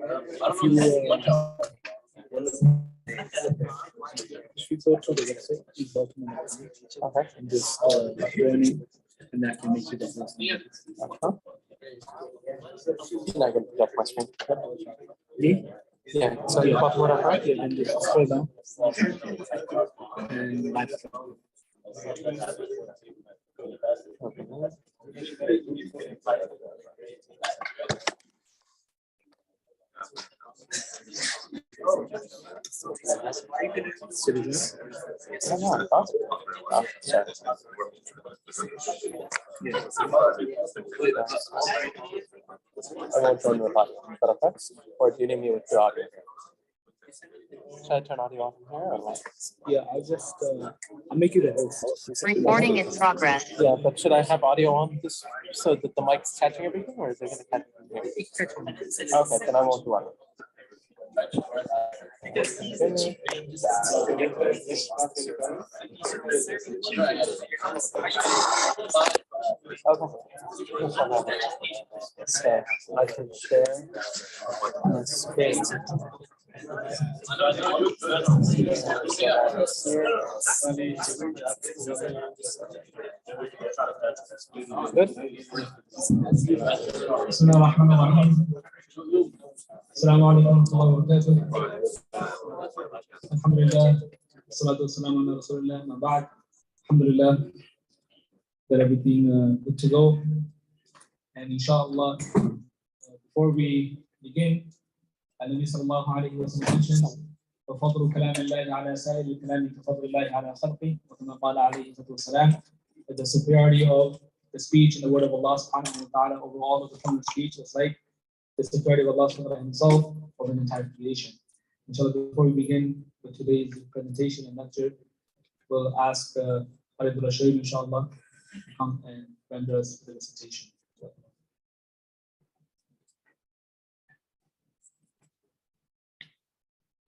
If you go to the website, you go to the website, okay, and just learning, and that can make you the first. I can project my screen. Yeah, so Yeah. what I heard? Yeah, then just scroll down. And live. Citizens. I don't know, I thought. Oh, sorry. I won't join the button. Is that okay? Or do you need me with the audio? Should I turn audio off from here or what? Yeah, I'll just I'll make you the host. Recording in progress. Yeah, but should I have audio on this so that the mic's catching everything, or is it going to catch from here? Okay, then I won't do audio. Okay, I can share the screen. Good. السلام عليكم ورحمة الله وبركاته. الحمد لله والصلاة والسلام على رسول الله. أما بعد, alhamdulillah that everything good to go. And inshallah, before we begin, النبي صلى الله عليه وسلم mentioned وفضل كلام الله على سائر الكلام كفضل الله على خلقه وكما قال عليه الصلاة والسلام, that the superiority of the speech and the word of Allah subhanahu wa ta'ala over all of the form of speech is like the superiority of Allah subhanahu wa ta'ala himself over the entire creation. Inshallah, before we begin with today's presentation and lecture, we'll ask Khalid Rashid, inshallah, to come and render us the recitation.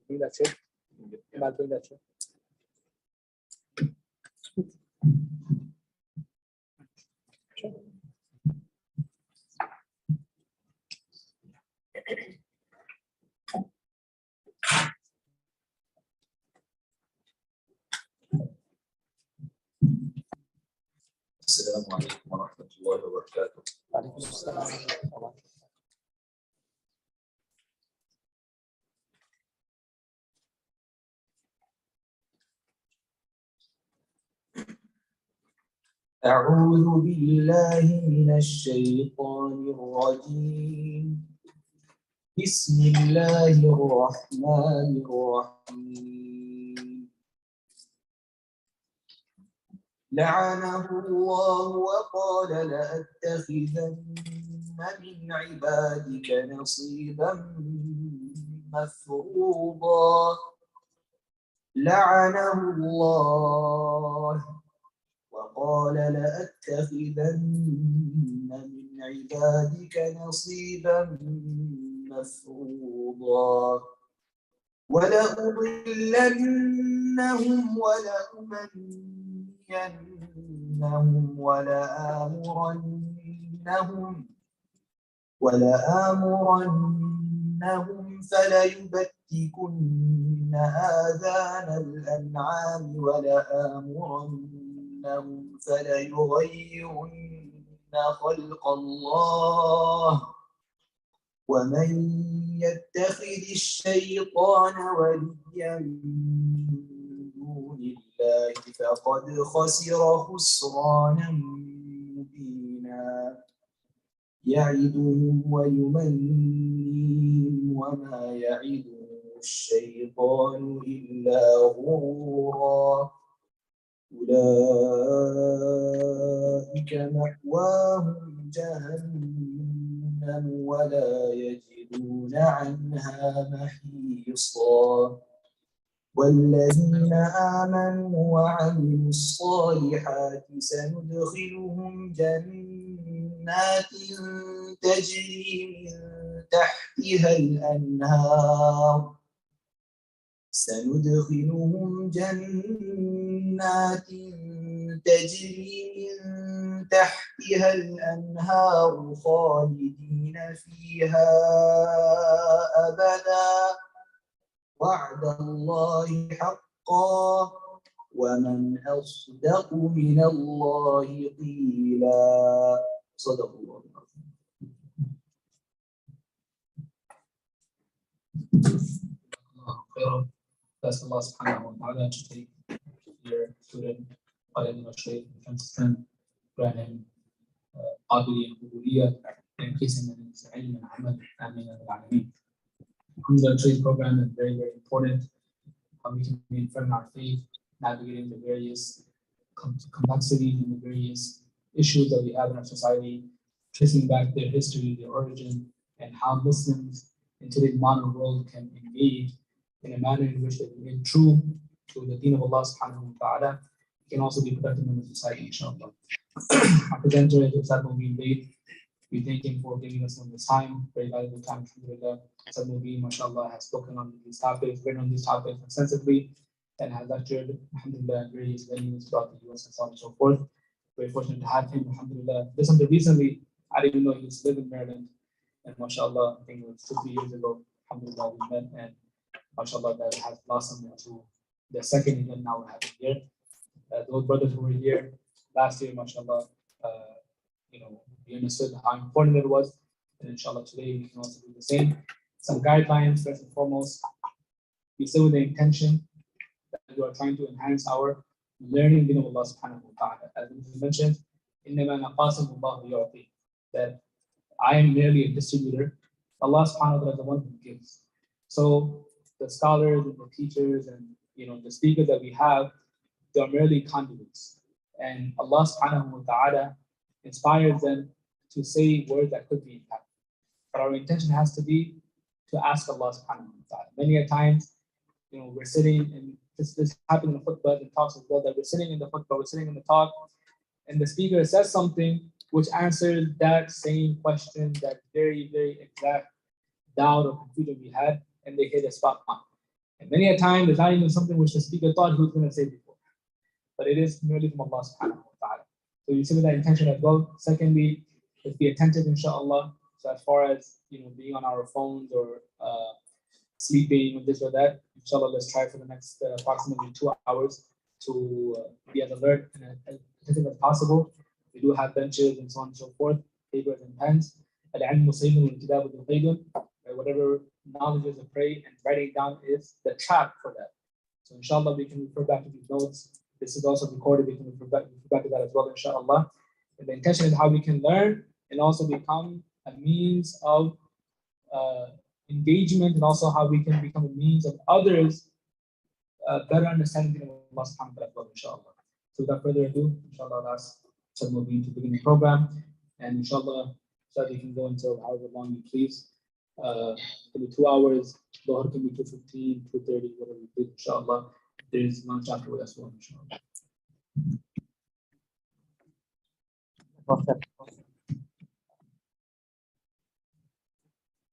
That's it. That's it. السلام عليكم ورحمة الله وبركاته. وعليكم السلام ورحمة الله. أعوذ بالله من الشيطان الرجيم. بسم الله الرحمن الرحيم. لعنه الله وقال لأتخذن من عبادك نصيبا مفروضا. لعنه الله وقال لأتخذن من عبادك نصيبا مفروضا. ولأضلنهم ولآمرنهم فليبتكن آذان الأنعام ولآمرنهم فليغيرن خلق الله. ومن يتخذ الشيطان وليا من دون الله فقد خسر خسرانا مبينا. يعدهم ويمنيهم وما يعدهم الشيطان إلا غرورا. أولئك مأواهم جهنم ولا يجدون عنها محيصا. والذين آمنوا وعملوا الصالحات سندخلهم جنات تجري من تحتها الأنهار تجري من تحتها الأنهار خالدين فيها أبدا وعد الله حقا ومن أصدق من الله قيلا صدق الله العظيم. Bless Allah subhanahu wa ta'ala to take your student, Shaykh, Franciscan, grant him Qadri and Quduriyya, and increase him in his ilm and amal. Ameen al-Alameen. Today's program is very, very important. How we can be firm in our faith, navigating the various complexities and the various issues that we have in our society, tracing back their history, their origin, and how Muslims in today's modern world can engage in a manner in which they remain true to the deen of Allah subhanahu wa ta'ala. It can also be productive in the society, inshallah. Our presenter is Ustadh Mobeen Vaid. We thank him for giving us some of his time, very valuable time. Alhamdulillah. Ustadh Mobeen, mashallah, has spoken on these topics, written on these topics extensively, and has lectured, alhamdulillah, in various venues throughout the US and so on and so forth. Very fortunate to have him, alhamdulillah. This something recently, I didn't even know he used to live in Maryland. And mashallah, I think it was 2-3 years ago, alhamdulillah, we met, and mashallah, that has blossomed into the second event now we're having here. Those brothers who were here last year, mashallah, we understood how important it was. And inshallah, today we can also do the same. Some guidelines, first and foremost, we say with the intention that we are trying to enhance our learning deen of Allah subhanahu wa ta'ala. As we mentioned, that I am merely a distributor. Allah subhanahu wa ta'ala is the one who gives. So the scholars and the teachers and the speakers that we have, they are merely conduits. And Allah subhanahu wa ta'ala inspires them to say words that could be impactful. But our intention has to be to ask Allah subhanahu wa ta'ala. Many a times, we're sitting, and this happened in the khutbah and talks as well, that we're sitting in the khutbah, we're sitting in the talk, and the speaker says something which answers that same question, that very, very exact doubt or confusion we had, and they hit a spot on. And many a time, there's not even something which the speaker thought he was going to say before. But it is merely from Allah subhanahu wa ta'ala. So you see with that intention as well. Secondly, let's be attentive, inshallah. So as far as being on our phones or sleeping or this or that, inshallah, let's try for the next approximately 2 hours to be as alert and as attentive as possible. We do have benches and so on and so forth, papers and pens. Whatever knowledge is a prey, and writing down is the trap for that. So inshallah, we can refer back to these notes. This is also recorded. We can refer back to that as well, inshallah. And the intention is how we can learn and also become a means of engagement, and also how we can become a means of others better understanding of Allah subhanahu wa ta'ala as well, inshallah. So without further ado, inshallah, I'll ask Ustadh Mobeen to begin the program. And inshallah, Ustadh, you can go until however long you please. Can be 2 hours, Dhuhr can be 2:15, 2:30, whatever you please, inshallah. There is lunch afterward as well, inshallah.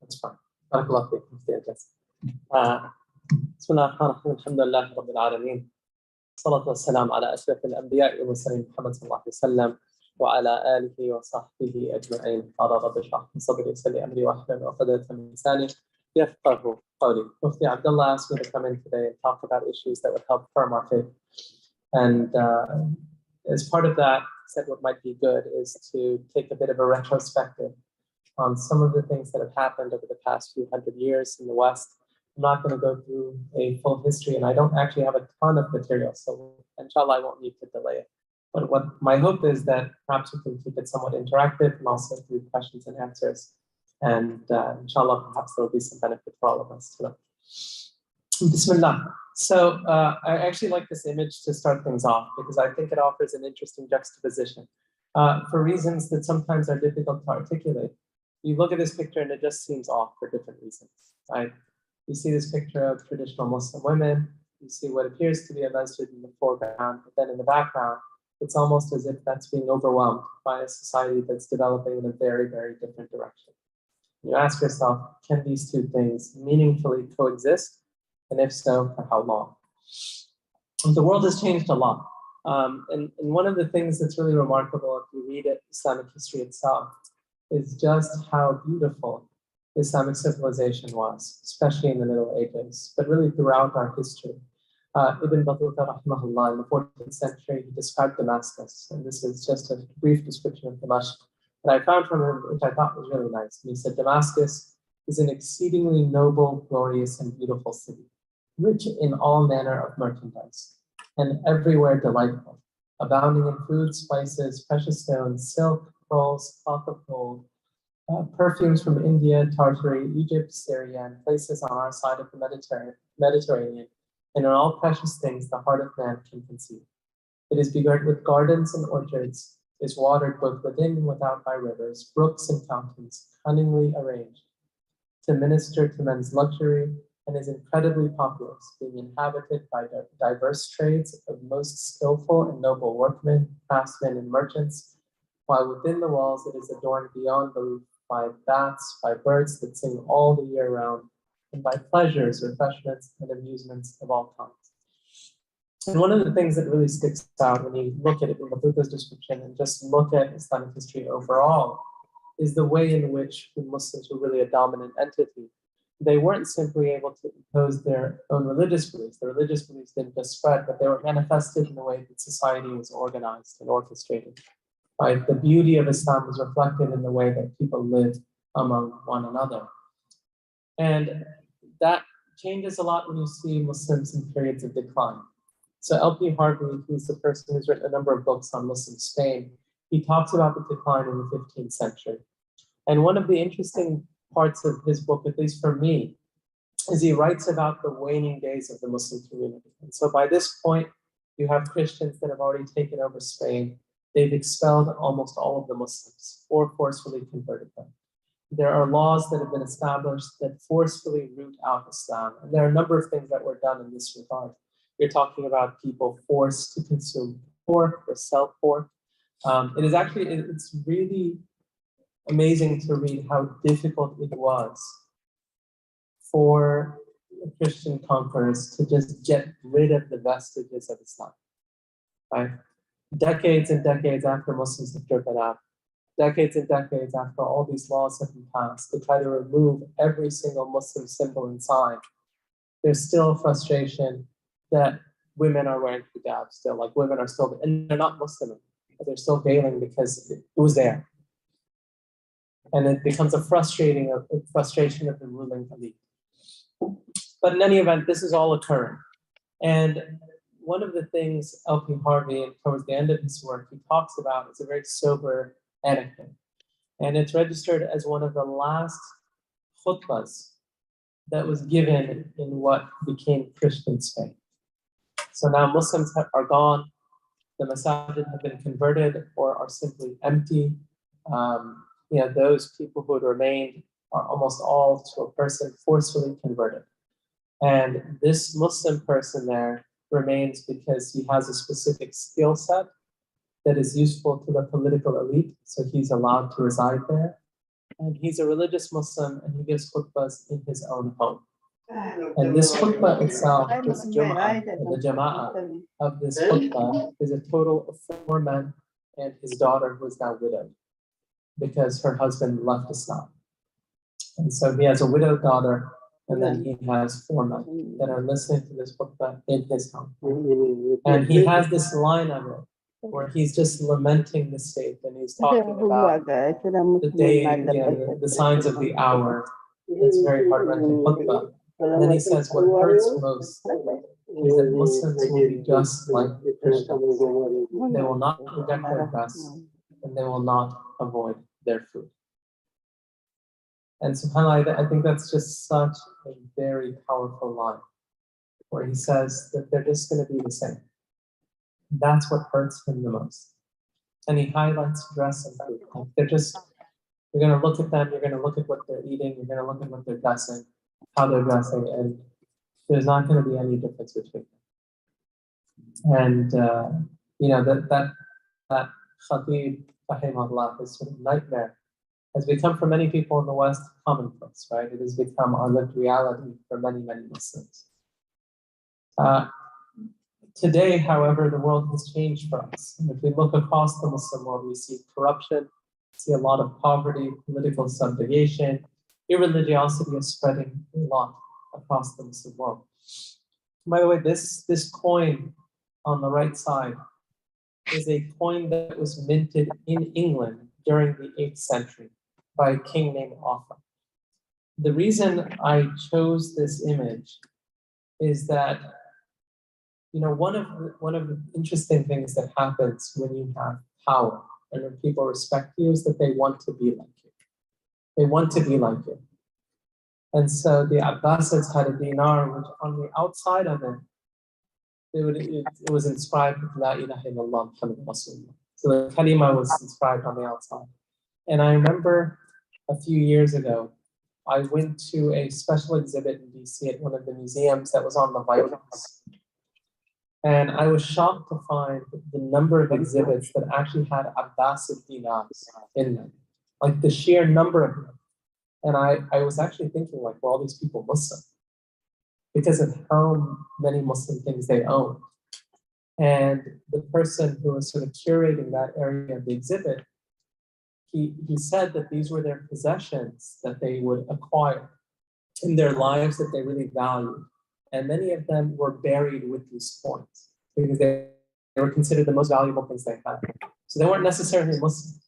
That's fine. Barakallahu feekum. بسم الله الرحمن الرحيم. الحمد لله رب العالمين. الصلاة والسلام على أشرف الأنبياء والمرسلين محمد صلى الله عليه وسلم وعلى آله وصحبه أجمعين. قال رب اشرح لي صدري ويسر لي أمري واحلل عقدة من لساني يفقهوا قولي. Mufti Abdullah asked me to come in today and talk about issues that would help firm our faith. And as part of that, he said what might be good is to take a bit of a retrospective on some of the things that have happened over the past few hundred years in the West. I'm not going to go through a full history, and I don't actually have a ton of material, so inshallah I won't need to delay it. But what my hope is that perhaps we can keep it somewhat interactive and also through questions and answers. And inshallah, perhaps there will be some benefit for all of us today. Bismillah. So I actually like this image to start things off because I think it offers an interesting juxtaposition for reasons that sometimes are difficult to articulate. You look at this picture and it just seems off for different reasons, right? You see this picture of traditional Muslim women. You see what appears to be a masjid in the foreground, but then in the background, it's almost as if that's being overwhelmed by a society that's developing in a very, very different direction. You ask yourself, can these two things meaningfully coexist? And if so, for how long? The world has changed a lot. And one of the things that's really remarkable if you read Islamic history itself is just how beautiful Islamic civilization was, especially in the Middle Ages, but really throughout our history. Ibn Battuta, rahimahullah, in the 14th century, he described Damascus, and this is just a brief description of Damascus that I found from him, which I thought was really nice. And he said, Damascus is an exceedingly noble, glorious, and beautiful city, rich in all manner of merchandise, and everywhere delightful, abounding in food, spices, precious stones, silk, pearls, cloth of gold, perfumes from India, Tartary, Egypt, Syria, and places on our side of the Mediterranean, and in all precious things the heart of man can conceive. It is begirt with gardens and orchards, is watered both within and without by rivers, brooks and fountains, cunningly arranged to minister to men's luxury, and is incredibly populous, being inhabited by diverse trades of most skillful and noble workmen, craftsmen, and merchants, while within the walls it is adorned beyond belief by bats, by birds that sing all the year round, and by pleasures, refreshments, and amusements of all kinds. And one of the things that really sticks out when you look at it in Battuta's description and just look at Islamic history overall is the way in which the Muslims were really a dominant entity. They weren't simply able to impose their own religious beliefs. The religious beliefs didn't just spread, but they were manifested in the way that society was organized and orchestrated. Right? The beauty of Islam is reflected in the way that people live among one another. And that changes a lot when you see Muslims in periods of decline. So L.P. Harvey, who's the person who's written a number of books on Muslim Spain, he talks about the decline in the 15th century. And one of the interesting parts of his book, at least for me, is he writes about the waning days of the Muslim community. And so by this point, you have Christians that have already taken over Spain. They've expelled almost all of the Muslims or forcefully converted them. There are laws that have been established that forcefully root out Islam. And there are a number of things that were done in this regard. You're talking about people forced to consume pork or sell pork. It's really amazing to read how difficult it was for Christian conquerors to just get rid of the vestiges of Islam. Right? Decades and decades after Muslims have driven out, decades and decades after all these laws have been passed to try to remove every single Muslim symbol and sign, there's still frustration that women are wearing hijab still, like women are still, and they're not Muslim, but they're still veiling because it was there. And it becomes a frustration of the ruling elite. But in any event, this is all occurring. And one of the things L.P. Harvey, towards the end of his work, he talks about is a very sober anecdote. And it's registered as one of the last khutbahs that was given in what became Christian Spain. So now Muslims are gone, the masajid have been converted or are simply empty. Those people who had remained are almost all to a person forcefully converted. And this Muslim person there remains because he has a specific skill set that is useful to the political elite, so he's allowed to reside there. And he's a religious Muslim, and he gives khutbahs in his own home. And this khutbah itself, this Jum'ah, the Jama'ah of this khutbah, is a total of 4 men and his daughter, who is now widowed because her husband left Islam. And so he has a widowed daughter, and then he has 4 men that are listening to this khutbah in his home. And he has this line of it where he's just lamenting the state, and he's talking about the day, the signs of the hour. It's very heart-wrenching khutbah. And then he says, what hurts most is that Muslims will be just like Christians. They will not forget their dress, and they will not avoid their food. And subhanAllah, I think that's just such a very powerful line, where he says that they're just going to be the same. That's what hurts him the most. And he highlights dress and food. Like you're going to look at them, you're going to look at what they're eating, you're going to look at what they're dressing, how they're dressing, and there's not going to be any difference between them. And, that Khatib, rahimahullah, this sort of nightmare has become for many people in the West commonplace, right? It has become our lived reality for many, many Muslims. Today, however, the world has changed for us. And if we look across the Muslim world, we see corruption, see a lot of poverty, political subjugation, irreligiosity is spreading a lot across the Muslim world. By the way, this coin on the right side is a coin that was minted in England during the 8th century by a king named Offa. The reason I chose this image is that, you know, one of the interesting things that happens when you have power and when people respect you is that they want to be like you. They want to be like you. And so the Abbasids had a dinar, which on the outside of it, it was inscribed with La ilaha illallah Muhammadur Rasulullah. So the kalima was inscribed on the outside. And I remember a few years ago, I went to a special exhibit in DC at one of the museums that was on the Vaid. And I was shocked to find the number of exhibits that actually had Abbasid dinars in them, like the sheer number of them. And I was actually thinking, like, were all these people Muslim? Because of how many Muslim things they own. And the person who was sort of curating that area of the exhibit, he said that these were their possessions that they would acquire in their lives that they really valued. And many of them were buried with these coins because they were considered the most valuable things they had. So they weren't necessarily Muslim,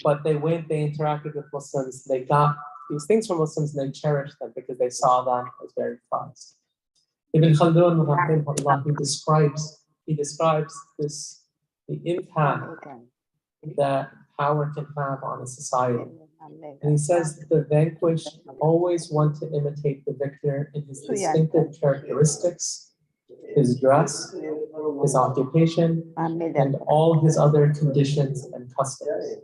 but they went, they interacted with Muslims, they got these things from Muslims and they cherished them because they saw them as very prized. Ibn Khaldun, he describes the impact that power can have on a society. And he says that the vanquished always want to imitate the victor in his distinctive characteristics, his dress, his occupation, and all his other conditions and customs.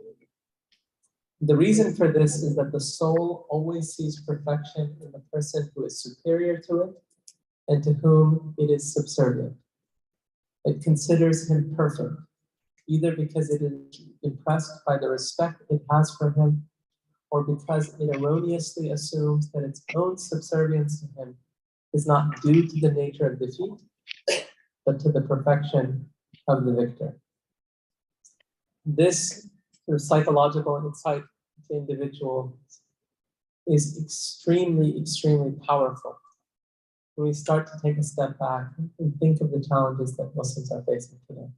The reason for this is that the soul always sees perfection in the person who is superior to it and to whom it is subservient. It considers him perfect, either because it is impressed by the respect it has for him, or because it erroneously assumes that its own subservience to him is not due to the nature of defeat, but to the perfection of the victor. This sort of psychological insight to individuals is extremely, extremely powerful when we start to take a step back and think of the challenges that Muslims are facing today.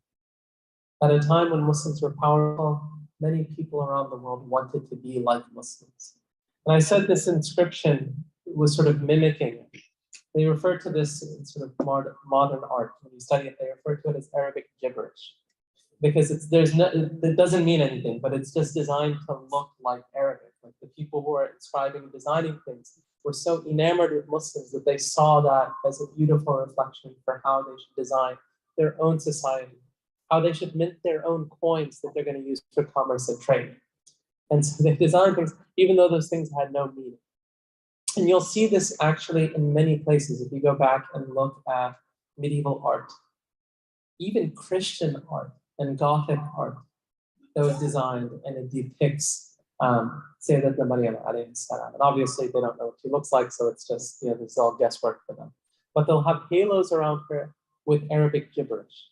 At a time when Muslims were powerful, many people around the world wanted to be like Muslims. And I said this inscription was sort of mimicking it. They refer to this in sort of modern art. When you study it, they refer to it as Arabic gibberish. Because it doesn't mean anything, but it's just designed to look like Arabic. Like the people who are inscribing and designing things were so enamored with Muslims that they saw that as a beautiful reflection for how they should design their own society, how they should mint their own coins that they're going to use for commerce and trade. And so they designed things, even though those things had no meaning. And you'll see this actually in many places. If you go back and look at medieval art, even Christian art and Gothic art that was designed and it depicts Sayyidatna Maryam alayhi salam. And obviously they don't know what she looks like, so it's just, this is all guesswork for them. But they'll have halos around her with Arabic gibberish.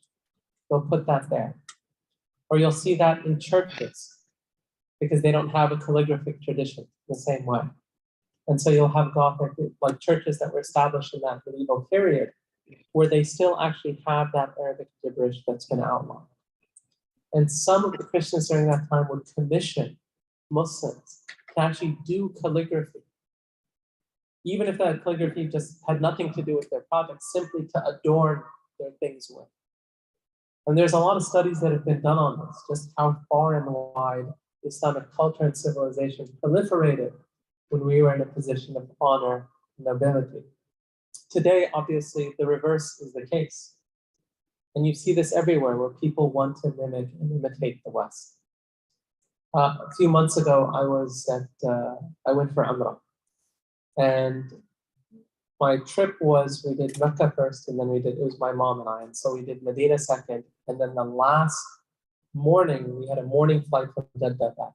They'll put that there. Or you'll see that in churches because they don't have a calligraphic tradition the same way. And so you'll have Gothic, like churches that were established in that medieval period where they still actually have that Arabic gibberish that's been outlined. And some of the Christians during that time would commission Muslims to actually do calligraphy, even if that calligraphy just had nothing to do with their project, simply to adorn their things with. And there's a lot of studies that have been done on this, just how far and wide Islamic culture and civilization proliferated when we were in a position of honor and nobility. Today, obviously, the reverse is the case. And you see this everywhere where people want to mimic and imitate the West. A few months ago, I went for Umrah. And my trip was, we did Mecca first, and then it was my mom and I. And so we did Medina second. And then the last morning, we had a morning flight from Jeddah back.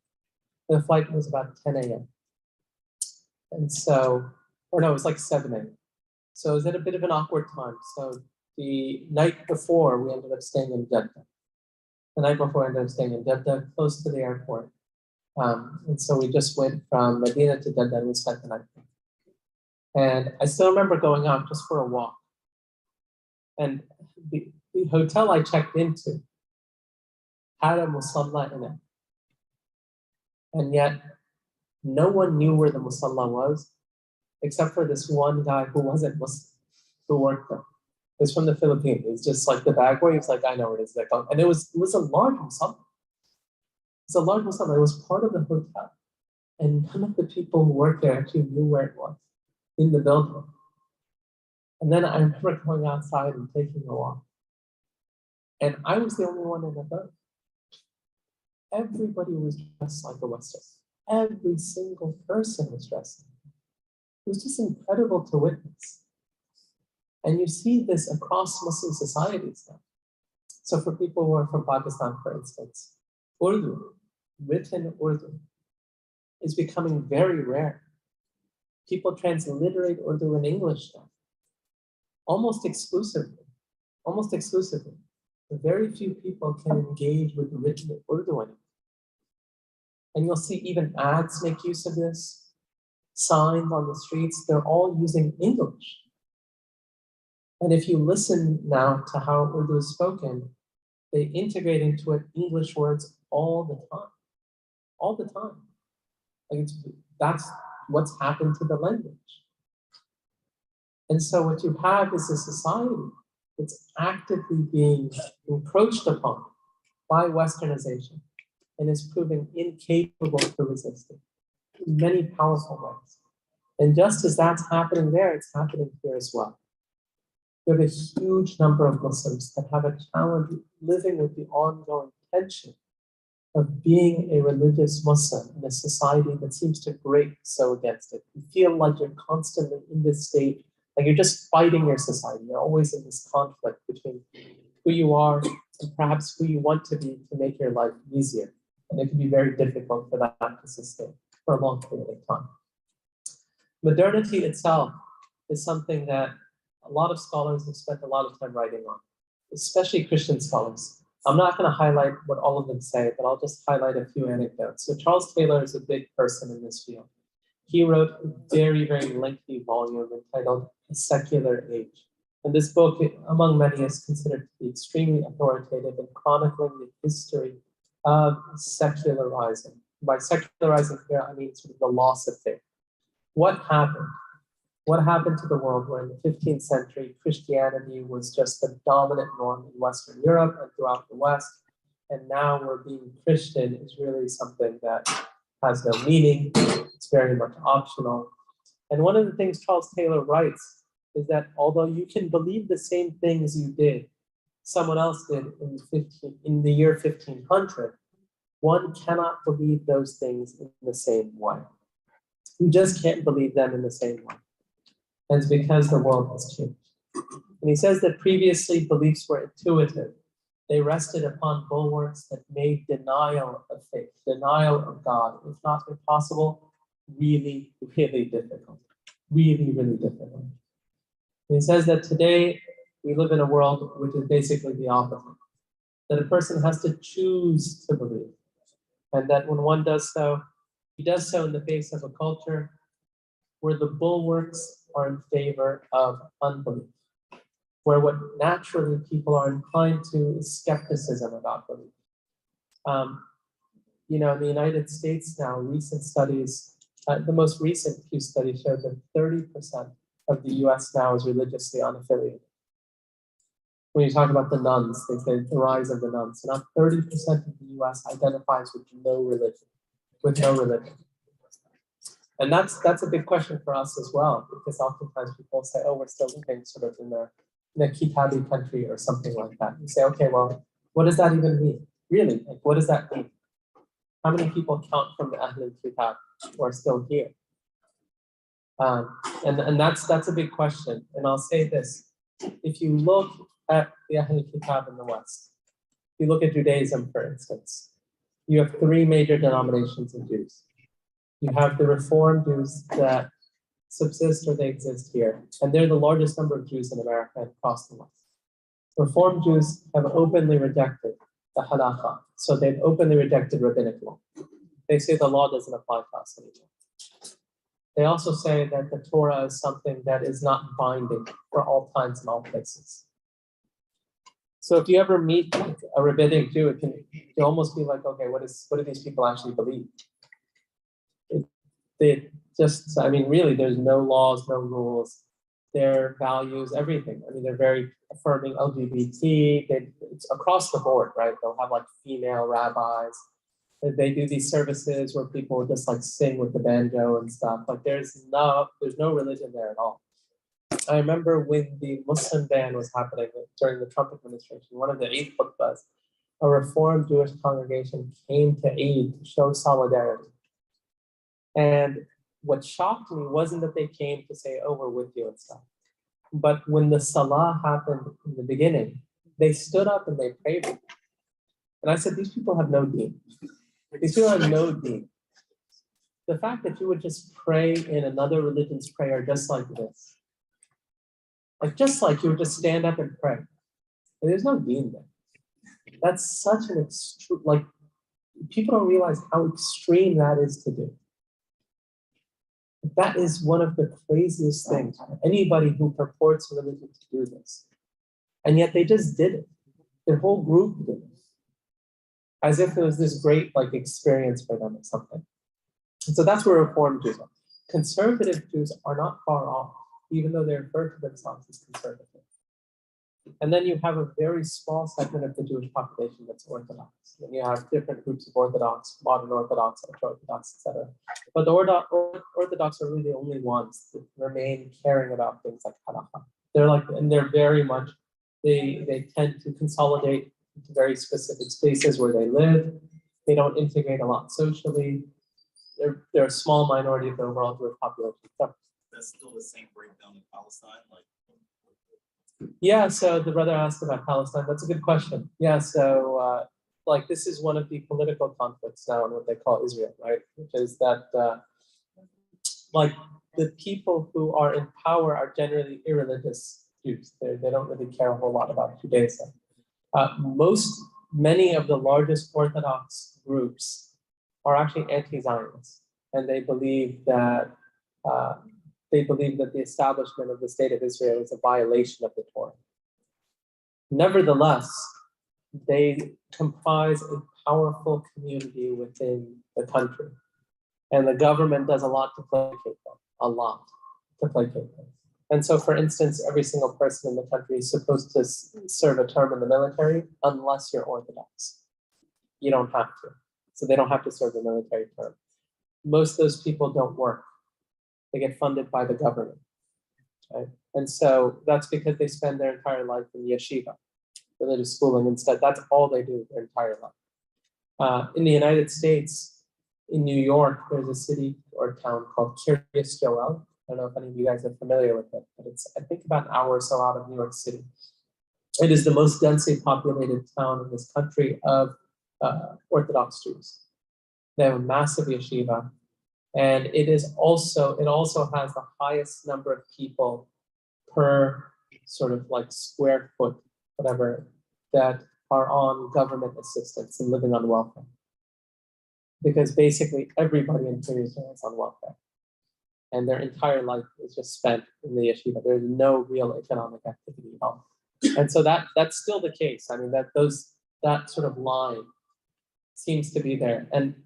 The flight was about 10 a.m. And so, or no, it was like 7 a.m. So it was at a bit of an awkward time. So the night before, we ended up staying in Jeddah. The night before, I ended up staying in Jeddah, close to the airport. And so we just went from Medina to Jeddah and we spent the night there. And I still remember going out just for a walk. And the hotel I checked into had a musalla in it. And yet, no one knew where the musalla was, except for this one guy who wasn't Muslim, who worked there. He was from the Philippines. It's just like the bag boy. He was like, I know where it is. And it was a large musalla. It's a large musalla. It was part of the hotel. And none of the people who worked there actually knew where it was in the building. And then I remember going outside and taking a walk. And I was the only one in the boat. Everybody was dressed like a Westerner. Every single person was dressed. It was just incredible to witness. And you see this across Muslim societies now. So for people who are from Pakistan, for instance, Urdu, written Urdu, is becoming very rare. People transliterate Urdu in English now, almost exclusively. Very few people can engage with written Urdu anymore. And you'll see even ads make use of this, signs on the streets, they're all using English. And if you listen now to how Urdu is spoken, they integrate into it English words all the time. Like that's what's happened to the language. And so what you have is a society that's actively being encroached upon by Westernization and is proving incapable to resist it in many powerful ways. And just as that's happening there, it's happening here as well. You have a huge number of Muslims that have a challenge living with the ongoing tension of being a religious Muslim in a society that seems to grate so against it. You feel like you're constantly in this state, like you're just fighting your society. You're always in this conflict between who you are and perhaps who you want to be to make your life easier. And it can be very difficult for that to sustain for a long period of time. Modernity itself is something that a lot of scholars have spent a lot of time writing on, especially Christian scholars. I'm not going to highlight what all of them say, but I'll just highlight a few anecdotes. So Charles Taylor is a big person in this field. He wrote a very, very lengthy volume entitled A Secular Age. And this book, among many, is considered to be extremely authoritative in chronicling the history of secularizing. By secularizing here, I mean sort of the loss of faith. What happened? What happened to the world where in the 15th century, Christianity was just the dominant norm in Western Europe and throughout the West, and now where being Christian is really something that has no meaning, it's very much optional. And one of the things Charles Taylor writes is that although you can believe the same things you did, someone else did in the year 1500, one cannot believe those things in the same way. You just can't believe them in the same way. And it's because the world has changed. And he says that previously beliefs were intuitive. They rested upon bulwarks that made denial of faith, denial of God, if not impossible, really, really difficult. Really, really difficult. And he says that today we live in a world which is basically the opposite. That a person has to choose to believe. And that when one does so, he does so in the face of a culture where the bulwarks are in favor of unbelief, where what naturally people are inclined to is skepticism about belief. In the United States now, recent studies, the most recent Pew study showed that 30% of the US now is religiously unaffiliated. When you talk about the nuns, they say the rise of the nuns. So now 30% of the US identifies with no religion. And that's a big question for us as well, because oftentimes people say, oh, we're still living sort of in a Kitabi country or something like that. You say, okay, well, what does that even mean? Really, like, what does that mean? How many people count from the Ahlul Kitab who are still here? And that's a big question. And I'll say this, if you look at the Ahlul Kitab in the West, if you look at Judaism, for instance, you have three major denominations of Jews. You have the Reform Jews that subsist or they exist here, and they're the largest number of Jews in America and across the West. Reform Jews have openly rejected the halakha, so they've openly rejected rabbinic law. They say the law doesn't apply to us anymore. They also say that the Torah is something that is not binding for all times and all places. So if you ever meet like a rabbinic Jew, it can almost be like, okay, what do these people actually believe? They just, I mean, really, there's no laws, no rules. Their values, everything. I mean, they're very affirming LGBT. It's across the board, right? They'll have like female rabbis. They do these services where people just like sing with the banjo and stuff. Like there's no religion there at all. I remember when the Muslim ban was happening during the Trump administration, one of the Eid khutbahs, a Reformed Jewish congregation came to Eid to show solidarity. And what shocked me wasn't that they came to say, oh, we're with you and stuff. But when the Salah happened in the beginning, they stood up and they prayed. And I said, these people have no deen. These people have no deen. The fact that you would just pray in another religion's prayer just like this, like just like you would just stand up and pray. And there's no deen there. That's such an extreme, like people don't realize how extreme that is to do. That is one of the craziest things for anybody who purports religion to do this. And yet they just did it. Their whole group did it. As if it was this great like experience for them or something. And so that's where Reformed Jews are. Conservative Jews are not far off, even though they refer to themselves as conservative. And then you have a very small segment of the Jewish population that's Orthodox. And you have different groups of Orthodox, modern Orthodox, ultra-Orthodox, etc. But the Orthodox are really the only ones that remain caring about things like halakha. They're like, and they're very much, they tend to consolidate into very specific spaces where they live. They don't integrate a lot socially. They're a small minority of the overall Jewish population. So, that's still the same breakdown in Palestine, like. Yeah, so the brother asked about Palestine. That's a good question. Yeah, so like this is one of the political conflicts now in what they call Israel, right? Which is that like the people who are in power are generally irreligious Jews. They don't really care a whole lot about Judaism. Many of the largest Orthodox groups are actually anti-Zionist, and they believe that the establishment of the state of Israel is a violation of the Torah. Nevertheless, they comprise a powerful community within the country, and the government does a lot to placate them, And so, for instance, every single person in the country is supposed to serve a term in the military unless you're Orthodox. You don't have to. So they don't have to serve the military term. Most of those people don't work. They get funded by the government, right? And so that's because they spend their entire life in yeshiva, religious schooling instead. That's all they do their entire life. In the United States, in New York, there's a city or town called Kiryas Joel. I don't know if any of you guys are familiar with it, but it's, I think, about an hour or so out of New York City. It is the most densely populated town in this country of Orthodox Jews. They have a massive yeshiva. And it also has the highest number of people per sort of like square foot, whatever, that are on government assistance and living on welfare. Because basically everybody in Israel is on welfare. And their entire life is just spent in the yeshiva. There's no real economic activity at all. And so that's still the case. I mean, that sort of line seems to be there. And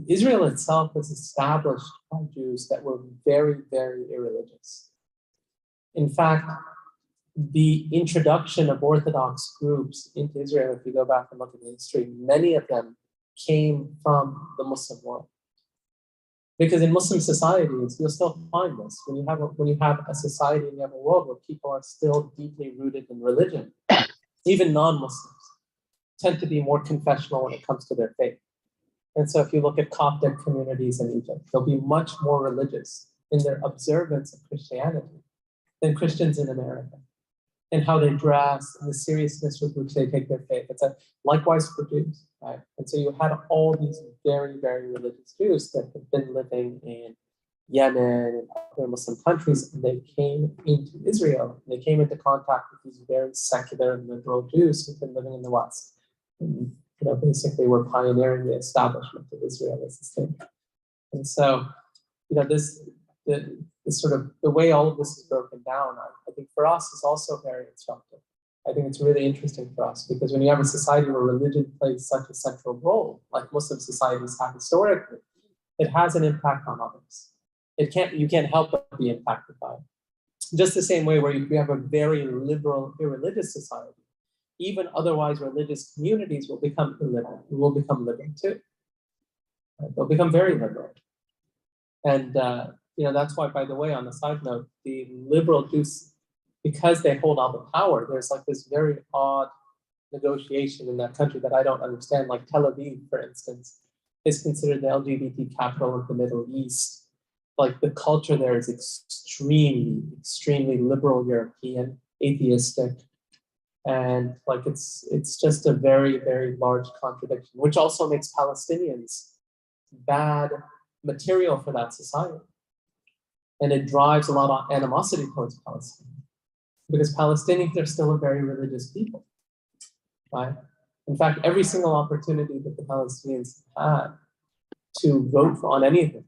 Israel itself was established by Jews that were very, very irreligious. In fact, the introduction of Orthodox groups into Israel, if you go back and look at the history, many of them came from the Muslim world. Because in Muslim societies, you'll still find this. When you have a society and you have a world where people are still deeply rooted in religion, even non-Muslims tend to be more confessional when it comes to their faith. And so if you look at Coptic communities in Egypt, they'll be much more religious in their observance of Christianity than Christians in America, and how they dress and the seriousness with which they take their faith. It's likewise for Jews, right? And so you had all these very, very religious Jews that have been living in Yemen and other Muslim countries, and they came into Israel. They came into contact with these very secular and liberal Jews who've been living in the West. And, basically were pioneering the establishment of Israel as a state. And so, this sort of the way all of this is broken down, I think for us is also very instructive. I think it's really interesting for us because when you have a society where religion plays such a central role, like Muslim societies have historically, it has an impact on others. You can't help but be impacted by it. Just the same way where you have a very liberal, irreligious society, even otherwise religious communities will become illiberal, will become liberal too. They'll become very liberal. And that's why, by the way, on a side note, the liberal Jews, because they hold all the power, there's like this very odd negotiation in that country that I don't understand. Like Tel Aviv, for instance, is considered the LGBT capital of the Middle East. Like the culture there is extremely, extremely liberal European, atheistic. And like it's just a very, very large contradiction, which also makes Palestinians bad material for that society. And it drives a lot of animosity towards Palestine because Palestinians are still a very religious people, right? In fact, every single opportunity that the Palestinians had to vote on anything,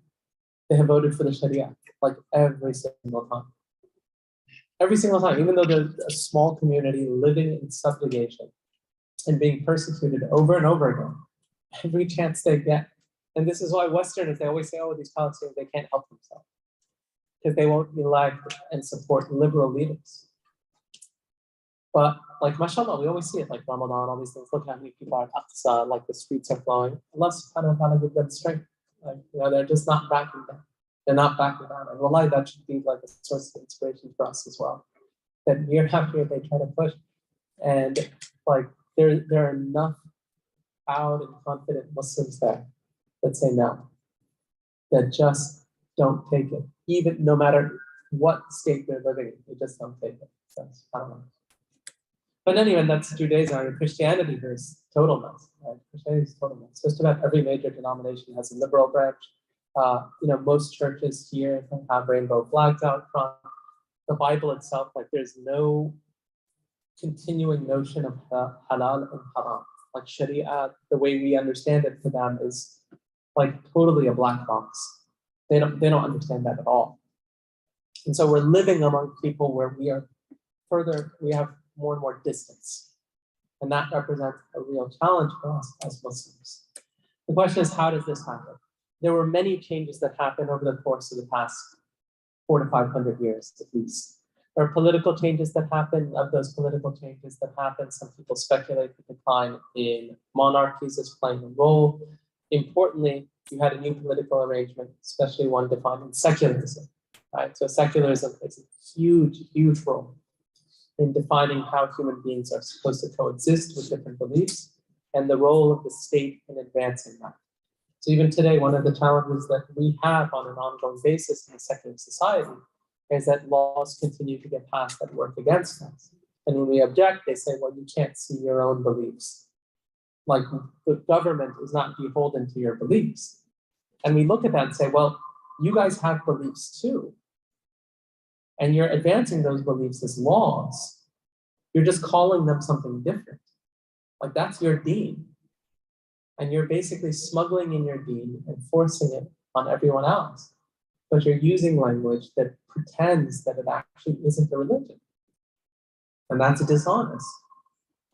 they have voted for the Sharia, like every single time. Every single time, even though there's a small community living in subjugation and being persecuted over and over again, every chance they get. And this is why Westerners, they always say, oh, these Palestinians, they can't help themselves because they won't elect and support liberal leaders. But like, mashallah, we always see it, like Ramadan, all these things. Look how many people are at Aqsa, like the streets are flowing. Allah subhanahu wa ta'ala give them strength. Like, they're just not backing down. They're not backing down. And wallahi, that should be like a source of inspiration for us as well. That year after year, they try to push. And like, there are enough proud and confident Muslims there that say no, that just don't take it. Even no matter what state they're living in, they just don't take it. So, I don't know. But anyway, that's Judaism. I mean, Christianity is total mess. Right? Christianity is total mess. Just about every major denomination has a liberal branch. Most churches here have rainbow flags out front. The Bible itself, like there's no continuing notion of halal and haram. Like Sharia, the way we understand it for them is like totally a black box. They don't understand that at all. And so we're living among people where we have more and more distance. And that represents a real challenge for us as Muslims. The question is, how does this happen? There were many changes that happened over the course of the past 400 to 500 years, at least. There are political changes that happened. Of those political changes that happened, some people speculate the decline in monarchies is playing a role. Importantly, you had a new political arrangement, especially one defined in secularism. Right? So secularism plays a huge, huge role in defining how human beings are supposed to coexist with different beliefs and the role of the state in advancing that. So even today, one of the challenges that we have on an ongoing basis in a secular society is that laws continue to get passed that work against us. And when we object, they say, well, you can't see your own beliefs. Like the government is not beholden to your beliefs. And we look at that and say, well, you guys have beliefs too. And you're advancing those beliefs as laws. You're just calling them something different. Like that's your deen. And you're basically smuggling in your deen and forcing it on everyone else. But you're using language that pretends that it actually isn't a religion. And that's dishonest.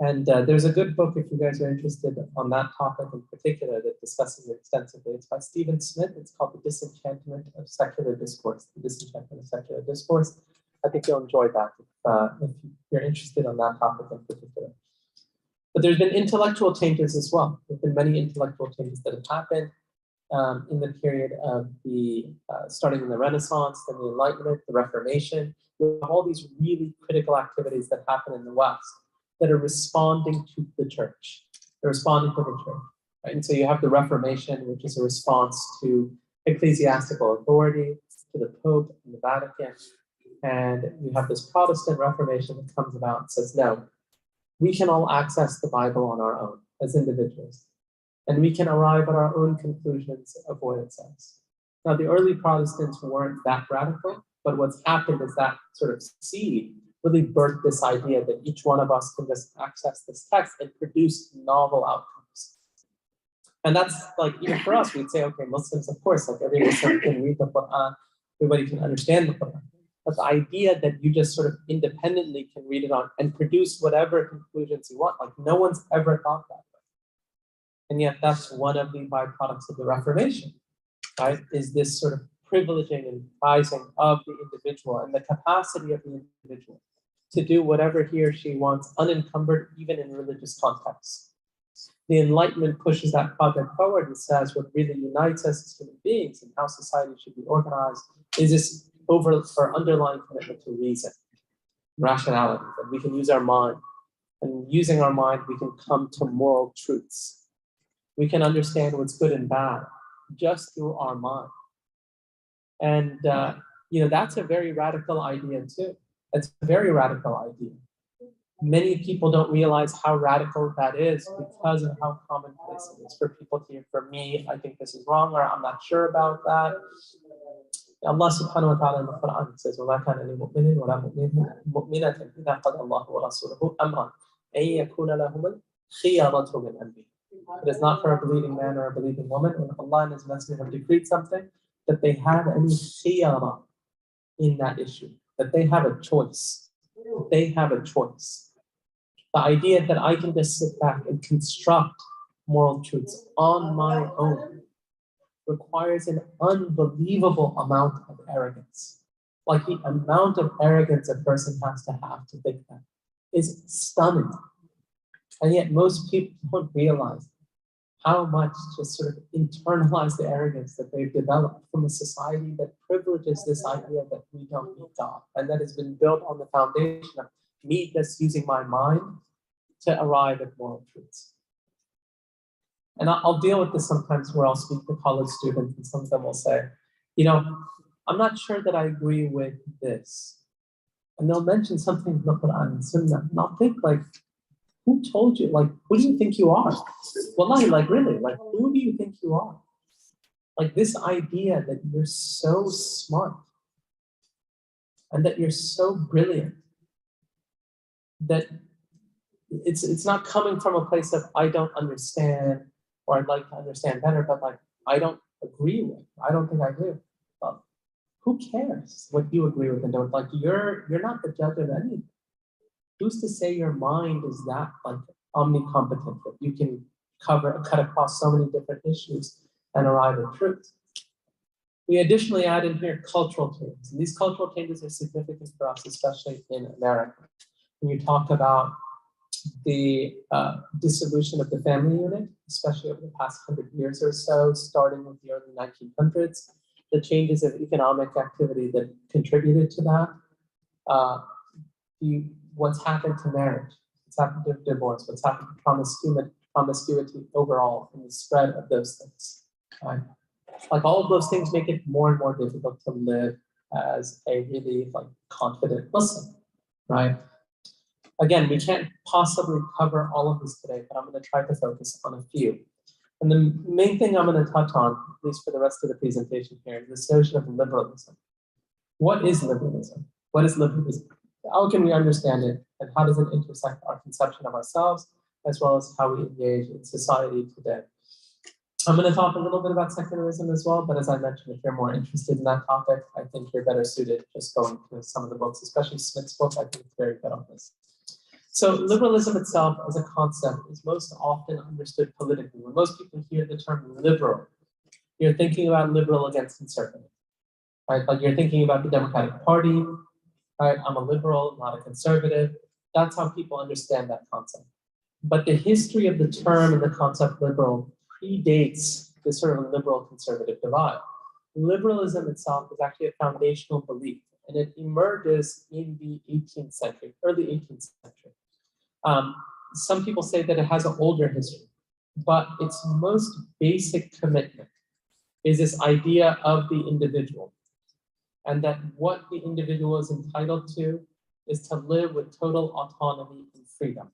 And there's a good book, if you guys are interested on that topic in particular, that discusses it extensively. It's by Stephen Smith. It's called The Disenchantment of Secular Discourse. The Disenchantment of Secular Discourse. I think you'll enjoy that if you're interested on that topic in particular. But there's been intellectual changes as well. There's been many intellectual changes that have happened in the period of starting in the Renaissance, then the Enlightenment, the Reformation. We have all these really critical activities that happen in the West that are responding to the church. They're responding to the church. Right? And so you have the Reformation, which is a response to ecclesiastical authority, to the Pope and the Vatican. And you have this Protestant Reformation that comes about and says, no, we can all access the Bible on our own as individuals. And we can arrive at our own conclusions of what it says. Now, the early Protestants weren't that radical, but what's happened is that sort of seed really birthed this idea that each one of us can just access this text and produce novel outcomes. And that's like, even for us, we'd say, okay, Muslims, of course, like every Muslim can read the Quran, everybody can understand the Quran. But the idea that you just sort of independently can read it on and produce whatever conclusions you want, like no one's ever thought that way. And yet that's one of the byproducts of the Reformation, right? Is this sort of privileging and prizing of the individual and the capacity of the individual to do whatever he or she wants, unencumbered, even in religious contexts. The Enlightenment pushes that project forward and says what really unites us as human beings and how society should be organized is this over or underlying commitment to reason, rationality, that we can use our mind. And using our mind, we can come to moral truths. We can understand what's good and bad just through our mind. And that's a very radical idea too. It's a very radical idea. Many people don't realize how radical that is because of how commonplace it is for people to hear. For me, I think this is wrong, or I'm not sure about that. Allah subhanahu wa ta'ala in the Quran says, وَمَا كَانَ لِمُؤْمِنٍ وَلَا مُؤْمِنَةٍ إِذَا قَضَى اللَّهُ وَرَسُولُهُ أَمْرًا أَن يَكُونَ لَهُمُ الْخِيَرَةُ مِنْ أَمْرِهِمْ. It is not for a believing man or a believing woman when Allah and His Messenger have decreed something that they have any khiyara in that issue, that they have a choice. They have a choice. The idea that I can just sit back and construct moral truths on my own requires an unbelievable amount of arrogance. Like the amount of arrogance a person has to have to think that is stunning. And yet most people don't realize how much to sort of internalize the arrogance that they've developed from a society that privileges this idea that we don't need God, and that has been built on the foundation of me just using my mind to arrive at moral truths. And I'll deal with this sometimes where I'll speak to college students and some of them will say, I'm not sure that I agree with this. And they'll mention something in the Quran and Sunnah, and I'll think like, who told you? Like, who do you think you are? Wallahi, like really, like who do you think you are? Like this idea that you're so smart and that you're so brilliant, that it's not coming from a place of I don't understand or I'd like to understand better, but like I don't agree with. I don't think I do. Well, who cares what you agree with and don't? Like you're not the judge of anything. Who's to say your mind is that like omnicompetent that you can cut across so many different issues and arrive at truth? We additionally add in here cultural changes. And these cultural changes are significant for us, especially in America. When you talk about the dissolution of the family unit, especially over the past 100 years or so, starting with the early 1900s, the changes of economic activity that contributed to that, what's happened to marriage, what's happened to divorce, what's happened to promiscuity overall, and the spread of those things. Right? Like all of those things make it more and more difficult to live as a really like confident Muslim, right? Again, we can't possibly cover all of this today, but I'm going to try to focus on a few. And the main thing I'm going to touch on, at least for the rest of the presentation here, is this notion of liberalism. What is liberalism? What is liberalism? How can we understand it, and how does it intersect our conception of ourselves, as well as how we engage in society today? I'm going to talk a little bit about secularism as well, but as I mentioned, if you're more interested in that topic, I think you're better suited just going to some of the books, especially Smith's book. I think it's very good on this. So liberalism itself as a concept is most often understood politically. When most people hear the term liberal, you're thinking about liberal against conservative, right? Like you're thinking about the Democratic Party, right? I'm a liberal, not a conservative. That's how people understand that concept. But the history of the term and the concept liberal predates this sort of liberal conservative divide. Liberalism itself is actually a foundational belief, and it emerges in the 18th century, early 18th century. Some people say that it has an older history, but its most basic commitment is this idea of the individual, and that what the individual is entitled to is to live with total autonomy and freedom.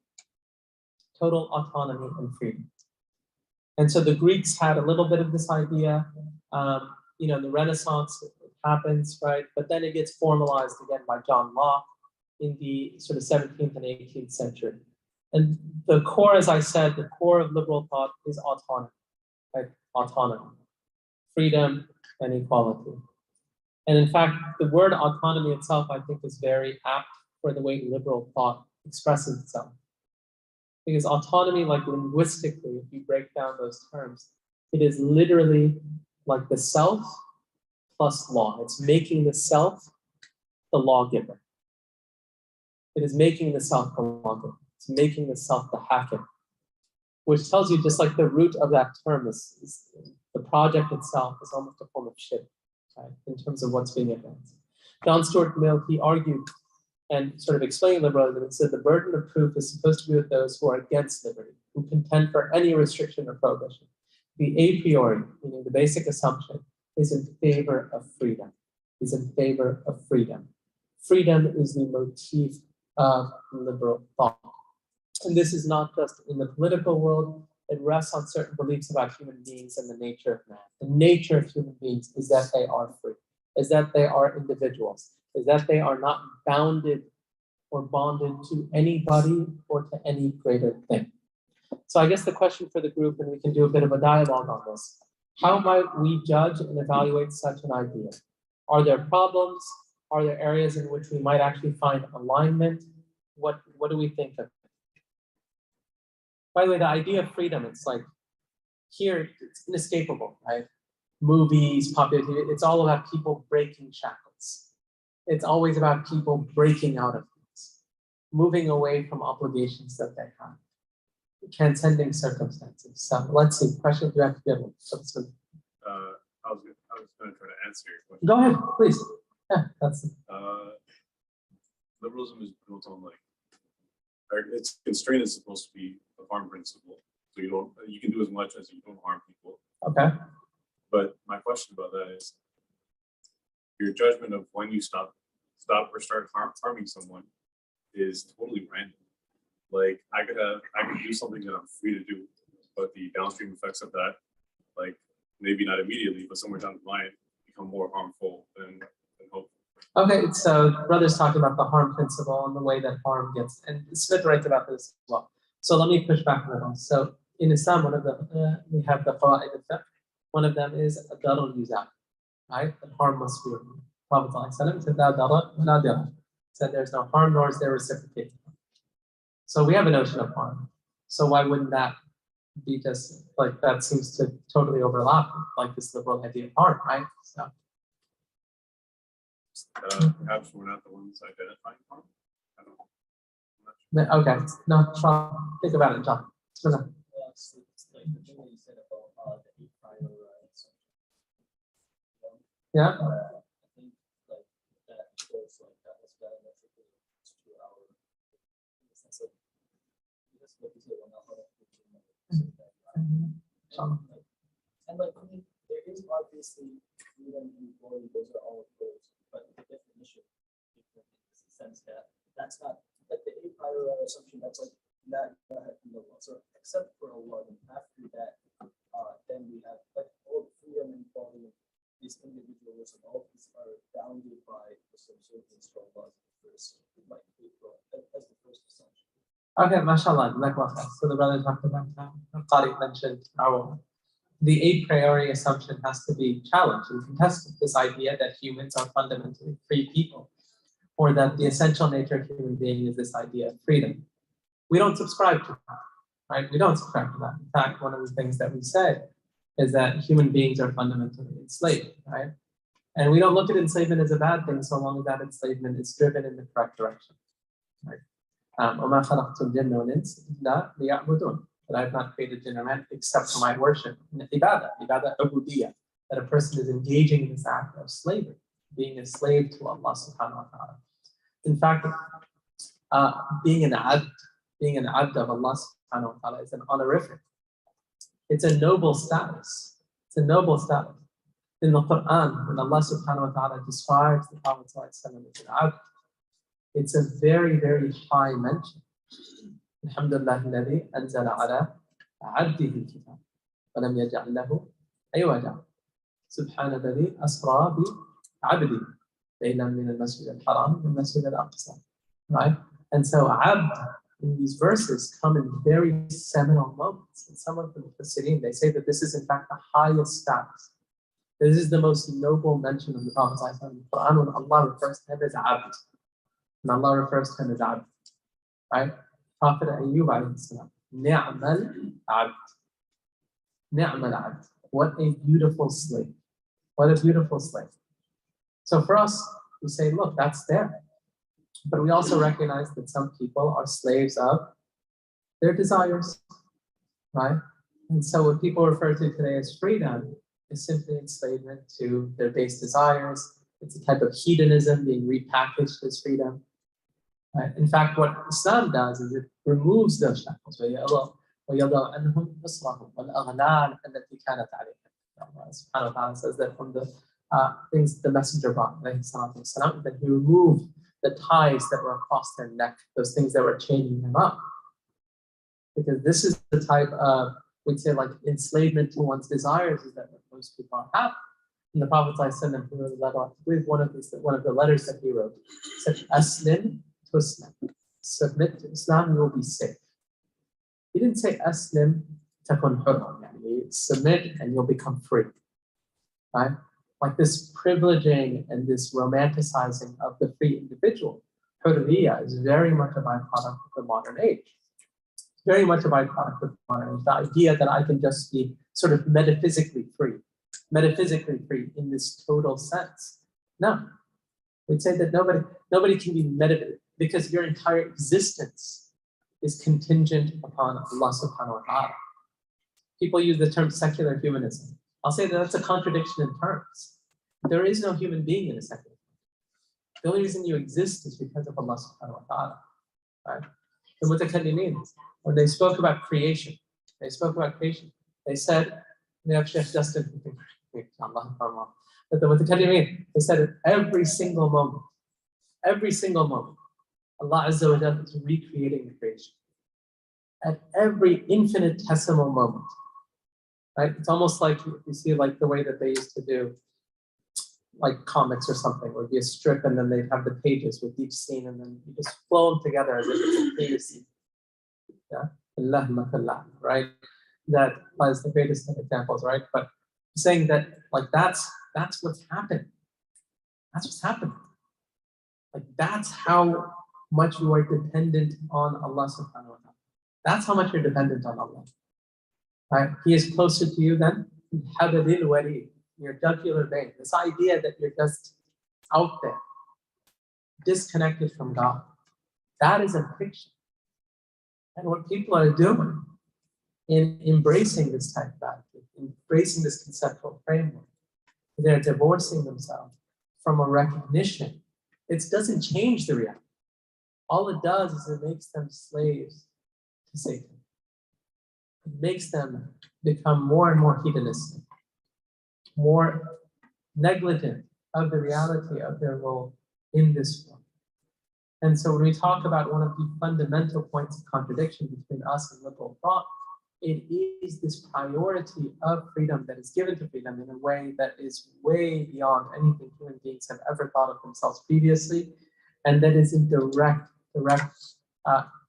Total autonomy and freedom. And so the Greeks had a little bit of this idea. the Renaissance happens, right? But then it gets formalized again by John Locke in the sort of 17th and 18th century. And the core, as I said, the core of liberal thought is autonomy, right? Autonomy, freedom, and equality. And in fact, the word autonomy itself, I think, is very apt for the way liberal thought expresses itself. Because autonomy, like linguistically, if you break down those terms, it is literally like the self plus law. It's making the self the lawgiver. It is making the self the lawgiver. It's making the self the hakim, which tells you just like the root of that term is the project itself is almost a form of shirk, right, in terms of what's being advanced. John Stuart Mill, he argued and sort of explained liberalism and said the burden of proof is supposed to be with those who are against liberty, who contend for any restriction or prohibition. The a priori, meaning the basic assumption, is in favor of freedom, is in favor of freedom. Freedom is the motif of liberal thought. And this is not just in the political world, it rests on certain beliefs about human beings and the nature of man. The nature of human beings is that they are free, is that they are individuals, is that they are not bounded or bonded to anybody or to any greater thing. So I guess the question for the group, and we can do a bit of a dialogue on this, how might we judge and evaluate such an idea? Are there problems? Are there areas in which we might actually find alignment? What do we think of it? By the way, the idea of freedom, it's like, here, it's inescapable, right? Movies, popular TV, it's all about people breaking shackles. It's always about people breaking out of things, moving away from obligations that they have, transcending circumstances. So let's see, questions you have to give them. I was going to try to answer your question. Go ahead, please. Yeah, that's it. Liberalism is built on its constraint is supposed to be the harm principle. So you can do as much as you don't harm people. Okay. But my question about that is your judgment of when you stop or start harming someone is totally random. Like I could do something that I'm free to do, but the downstream effects of that, like maybe not immediately, but somewhere down the line, become more harmful than hopeful. Okay, so brothers talking about the harm principle and the way that harm gets, and Smith writes about this as well. So let me push back a little. So in Islam, one of the we have the qawaid al-fiqh. One of them is darar yuzal, right? The harm must be removed. Prophet ﷺ said that darar wala dirar. Said there's no harm nor is there reciprocated. So we have a notion of harm. So why wouldn't that be just like that? Seems to totally overlap with like this liberal idea of harm, right? So. Perhaps we're not the ones identifying harm. I don't know. Okay, no, Sean, think about it, John. Yeah. I think like that goes like that was diametrically to our in the sense of just what you said on and like I mean there is obviously freedom and equality, those are all goals, but the definition in the sense that that's not like the a priori assumption that's like that in the law. So except for Allah, then after that, then we have like all freedom and equality. These individualism, all these are bounded by the subservience to Allah first, like as the first assumption. Okay, mashallah. So the brother talked about Tariq mentioned the a priori assumption has to be challenged and contested. This idea that humans are fundamentally free people, or that the essential nature of human being is this idea of freedom. We don't subscribe to that, right? We don't subscribe to that. In fact, one of the things that we say is that human beings are fundamentally enslaved, right? And we don't look at enslavement as a bad thing so long as that enslavement is driven in the correct direction, right? That I have not created jinn or man except for my worship. Ibadah ubudiyah, that a person is engaging in this act of slavery, being a slave to Allah subhanahu wa ta'ala. In fact, being an abd of Allah subhanahu wa ta'ala is an honorific. It's a noble status. It's a noble status. In the Quran, when Allah subhanahu wa ta'ala describes the Prophet as an abd, it's a very, very high mention. Alhamdulillah alladhi anzala ala abdihi al-kitab wa lam yaj'al lahu aywaja. سبحان الذي أسرى بعبدي ليلا من المسجد الحرام إلى المسجد الأقصى. Right? And so abd in these verses come in very seminal moments. And some of the Mufassirin, they say that this is in fact the highest status. This is the most noble mention of the Prophet in the Quran when Allah refers to him as abd. And Allah refers to him as abd. Right? Prophet Ayyub alayhi salam. Ni'mal abd. Ni'mal abd. What a beautiful slave. What a beautiful slave. So for us, we say, look, that's there. But we also recognize that some people are slaves of their desires, right? And so what people refer to today as freedom is simply enslavement to their base desires. It's a type of hedonism being repackaged as freedom. Right? In fact, what Islam does is it removes those shackles. وَيَضَعْ أَنْهُمْ إِصْرَهُمْ وَالْأَغْلَالَ الَّتِي كَانَتْ عَلَيْهِمْ. Allah subhanahu wa ta'ala says that from the things the messenger brought, that he removed the ties that were across their neck, those things that were chaining them up. Because this is the type of, we'd say, like enslavement to one's desires is that most people are happy. And the Prophet ﷺ, who wrote a letter, I believe one of the letters that he wrote, said, Aslim tuslam. Submit to Islam, you will be safe. He didn't say Aslim takun hurra, submit and you'll become free. Right? Like this privileging and this romanticizing of the free individual, hurriya, is very much a byproduct of the modern age. Very much a byproduct of the modern age. The idea that I can just be sort of metaphysically free in this total sense. No, we'd say that nobody can be metaphysically, because your entire existence is contingent upon Allah subhanahu wa ta'ala. People use the term secular humanism. I'll say that that's a contradiction in terms. There is no human being in a secular. The only reason you exist is because of Allah subhanahu wa ta'ala. Right? The Mutakallimin, when they spoke about creation, they said, they have Sheikh Justin, but the Mutakallimin, they said at every single moment, Allah Azza wa Jalla is recreating the creation. At every infinitesimal moment. Right? It's almost like you see like the way that they used to do like comics or something, where it'd be a strip and then they'd have the pages with each scene and then you just flow them together as if it's a clear scene. Yeah? Right? That is the greatest of examples, right? But saying that like that's what's happened. That's what's happened. Like that's how much you are dependent on Allah subhanahu wa ta'ala. That's how much you're dependent on Allah. Right? He is closer to you than Habadil Wari, your jugular vein. This idea that you're just out there, disconnected from God. That is a fiction. And what people are doing in embracing this type of attitude, embracing this conceptual framework, they're divorcing themselves from a recognition. It doesn't change the reality. All it does is it makes them slaves to Satan. It makes them become more and more hedonistic, more negligent of the reality of their role in this world. And so when we talk about one of the fundamental points of contradiction between us and liberal thought, it is this priority of freedom that is given to freedom in a way that is way beyond anything human beings have ever thought of themselves previously, and that is in direct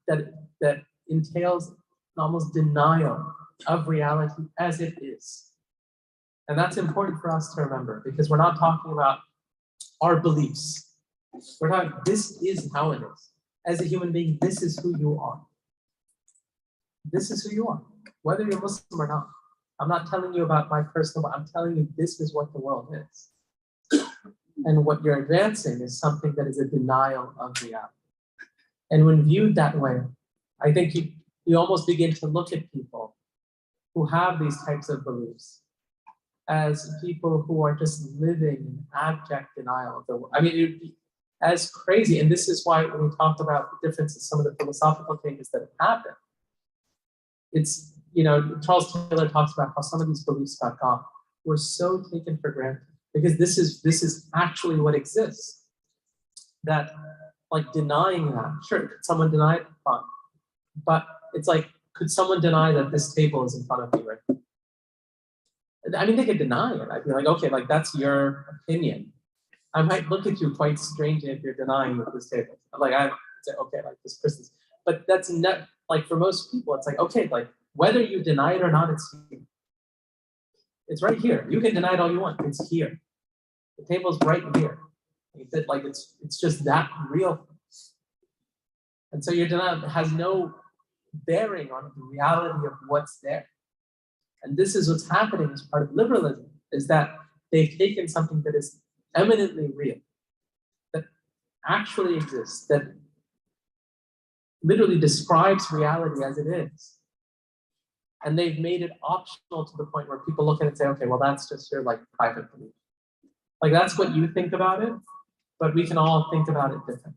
that entails almost denial of reality as it is. And that's important for us to remember, because we're not talking about our beliefs. We're talking, this is how it is. As a human being, this is who you are. This is who you are, whether you're Muslim or not. I'm not telling you about my personal, I'm telling you this is what the world is. And what you're advancing is something that is a denial of reality. And when viewed that way, I think you almost begin to look at people who have these types of beliefs as people who are just living in abject denial of the world. I mean, it would be as crazy. And this is why when we talk about the differences, some of the philosophical changes that have happened, it's, Charles Taylor talks about how some of these beliefs about God were so taken for granted, because this is actually what exists. That, like, denying that, sure, could someone deny it? Fine. But it's like, could someone deny that this table is in front of me right now? I mean, they could deny it. I'd be like, okay, like that's your opinion. I might look at you quite strangely if you're denying at this table. Like I say, okay, like this person's, but that's not like for most people, it's like, okay, like whether you deny it or not, it's here. It's right here. You can deny it all you want. It's here. The table's right here. Like it's just that real. And so your denial has no bearing on the reality of what's there. And this is what's happening as part of liberalism, is that they've taken something that is eminently real, that actually exists, that literally describes reality as it is. And they've made it optional to the point where people look at it and say, okay, well, that's just your like private belief. Like that's what you think about it, but we can all think about it differently.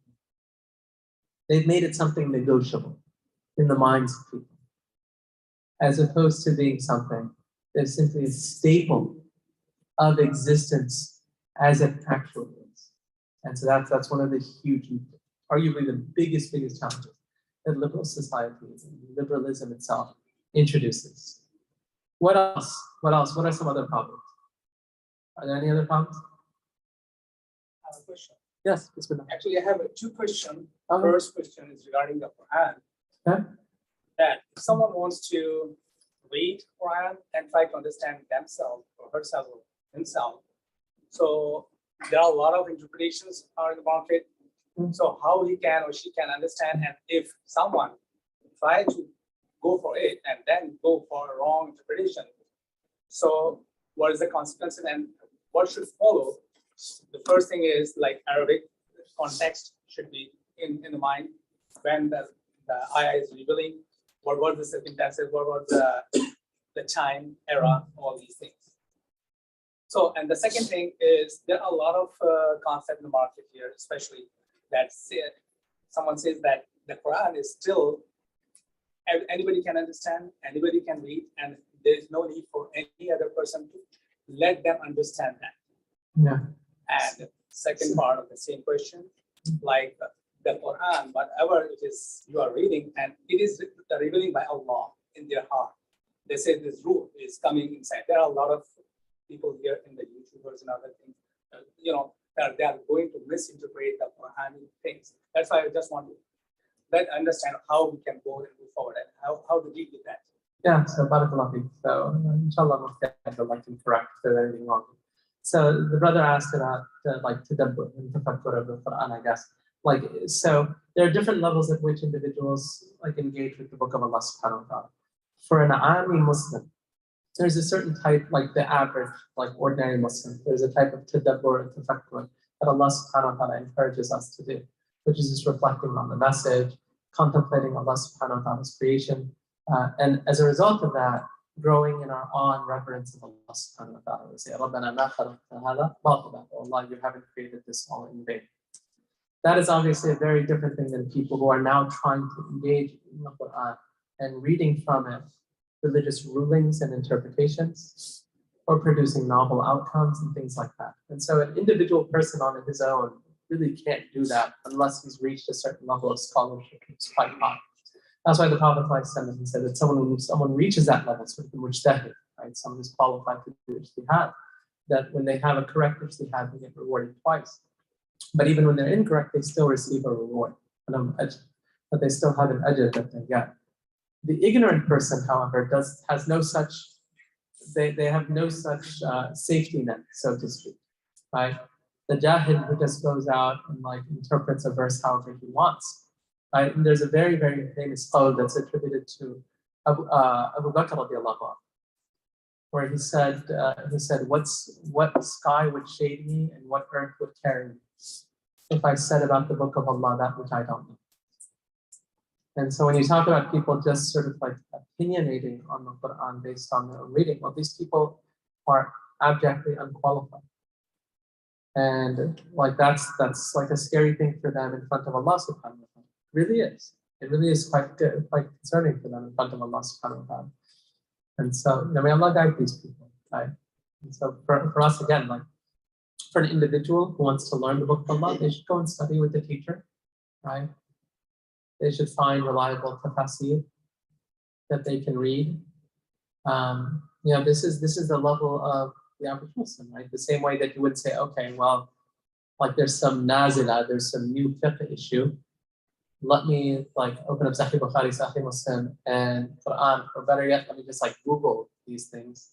They've made it something negotiable in the minds of people, as opposed to being something that's simply a staple of existence as it actually is. And so that's one of the huge, arguably the biggest challenges that liberal society and liberalism itself introduces. What else? What else? What are some other problems? Are there any other problems? I have a question. Yes, Bismillah. Actually, I have two questions. Okay. First question is regarding the Quran. Okay. That if someone wants to read Quran and try to understand themselves or herself or himself, so there are a lot of interpretations are in the market. So how he can or she can understand, and if someone try to go for it and then go for a wrong interpretation, so what is the consequence and what should follow? The first thing is like Arabic context should be in the mind when the ayah is revealing what was the circumstances, what was the time, era, all these things. So, and the second thing is there are a lot of concepts in the market here, especially that someone says that the Quran is still, anybody can understand, anybody can read, and there is no need for any other person to let them understand that. Yeah. And second part of the same question, like the Quran, whatever it is you are reading, and it is the revealing by Allah in their heart. They say this rule is coming inside. There are a lot of people here in the YouTubers and other things, that they are going to misinterpret the Quran things. That's why I just want to understand how we can go and move forward and how to deal with that. Yeah, so barakallah feek. So inshallah, I'd like to correct if there's anything wrong. So the brother asked about like tadabbur and tafakkur of the Quran, I guess. Like, so there are different levels at which individuals like engage with the book of Allah subhanahu wa ta'ala. For an Ami Muslim, there's a certain type, like the average, like ordinary Muslim, there's a type of tadabbur and tafakkur that Allah subhanahu wa ta'ala encourages us to do, which is just reflecting on the message, contemplating Allah subhanahu wa ta'ala's creation. And as a result of that, growing in our awe and reverence of Allah subhanahu wa ta'ala. We say, Rabbana ma khalaqta hadha batila. Oh Allah, you haven't created this all in vain. That is obviously a very different thing than people who are now trying to engage in the Quran and reading from it religious rulings and interpretations, or producing novel outcomes and things like that. And so an individual person on his own really can't do that unless he's reached a certain level of scholarship. It's quite high. That's why the Prophet ﷺ said that someone reaches that level, sort of mujtahid, right? Someone who's qualified to do ijtihad, that when they have a correct ijtihad, they get rewarded twice. But even when they're incorrect, they still receive a reward, but they still have an ajr that they get. The ignorant person, however, has no such, they have no such safety net, so to speak, right? The jahil who just goes out and like interprets a verse however he wants. Right? And there's a very, very famous quote that's attributed to Abu Bakr radiallahu anhu, where he said, what sky would shade me and what earth would carry me if I said about the book of Allah that which I don't know. And so when you talk about people just sort of like opinionating on the Quran based on their own reading, well, these people are abjectly unqualified. And like that's like a scary thing for them in front of Allah subhanahu wa ta'ala. Really is. It really is quite good, quite concerning for them in front of Allah subhanahu wa ta'ala. And so, may Allah guide these people, right? And so for us, again, like for an individual who wants to learn the book of Allah, they should go and study with the teacher, right? They should find reliable tafsir that they can read. this is the level of the average Muslim, right? The same way that you would say, okay, well, like there's some nazila, there's some new fiqh issue. Let me like open up Sahih Bukhari, Sahih Muslim, and Quran, or better yet, let me just like Google these things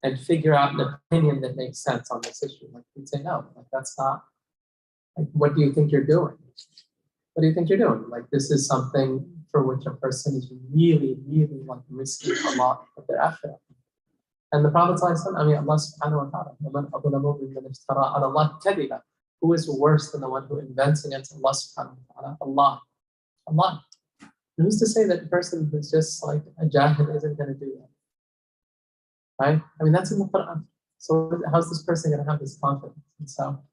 and figure out an opinion that makes sense on this issue. Like you'd say, no, like that's not, like, what do you think you're doing? What do you think you're doing? Like this is something for which a person is really, really like risking a lot of their akhirah. And the Prophet ﷺ, I mean, Allah subhanahu wa ta'ala, who is worse than the one who invents against Allah subhanahu wa ta'ala? Allah. And who's to say that the person who's just like a jahid isn't going to do that? Right? I mean, that's in the Quran. So how's this person going to have this confidence? And so,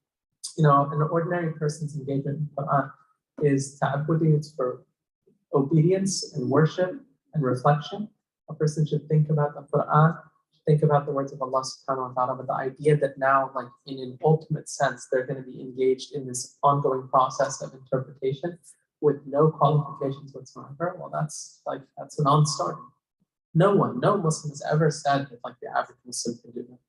an ordinary person's engagement in the Quran is ta'abbudi, it's for obedience and worship and reflection. A person should think about the Quran, think about the words of Allah subhanahu wa ta'ala, but the idea that now, like in an ultimate sense, they're going to be engaged in this ongoing process of interpretation with no qualifications whatsoever, well, that's a non-starter. No Muslim has ever said that like the average Muslim can do that.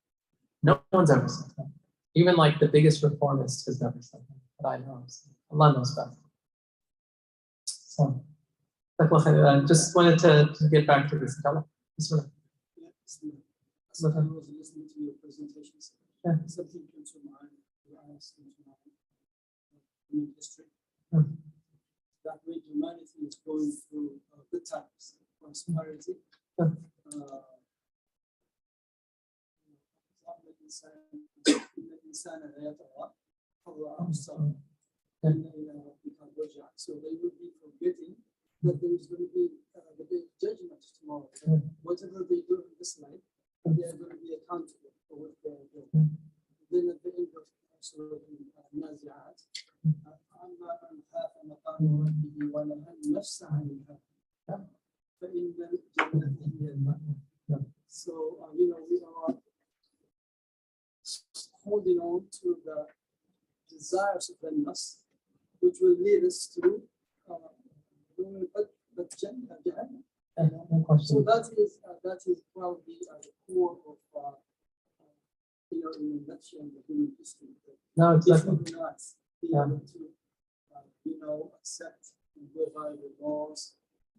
No one's ever said that. Even like the biggest reformist has never said that I know of. Allah knows best. So, I just wanted to get back to this. I was listening to your presentations. Yeah. Something came to mind. I asked came to mind in history. That way, humanity is going through good times, prosperity. So they will be forgetting that there is going to be the big judgment tomorrow. Whatever they do in this life, they are going to be accountable for what they are doing. Then at the end of Surah Al-Nazi'at, so we are holding on to the desires of the nafs, which will lead us to Jannah. So that is probably the core of in a nutshell the human history. No, If exactly. we do not be able to accept and go by the laws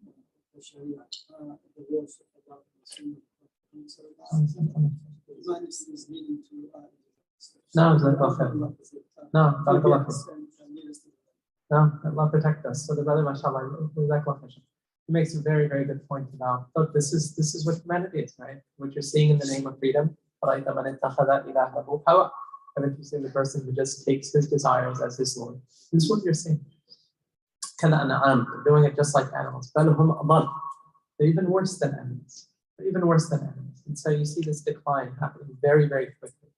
of the Sharia, the rules of Allah, humanity is leading to No, Allah protect us. So the brother, mashallah, he makes a very, very good point about, look, this is what humanity is, right? What you're seeing in the name of freedom. Haven't you seen the person who just takes his desires as his Lord? This is what you're seeing. They're doing it just like animals. They're even worse than animals. And so you see this decline happening very, very quickly.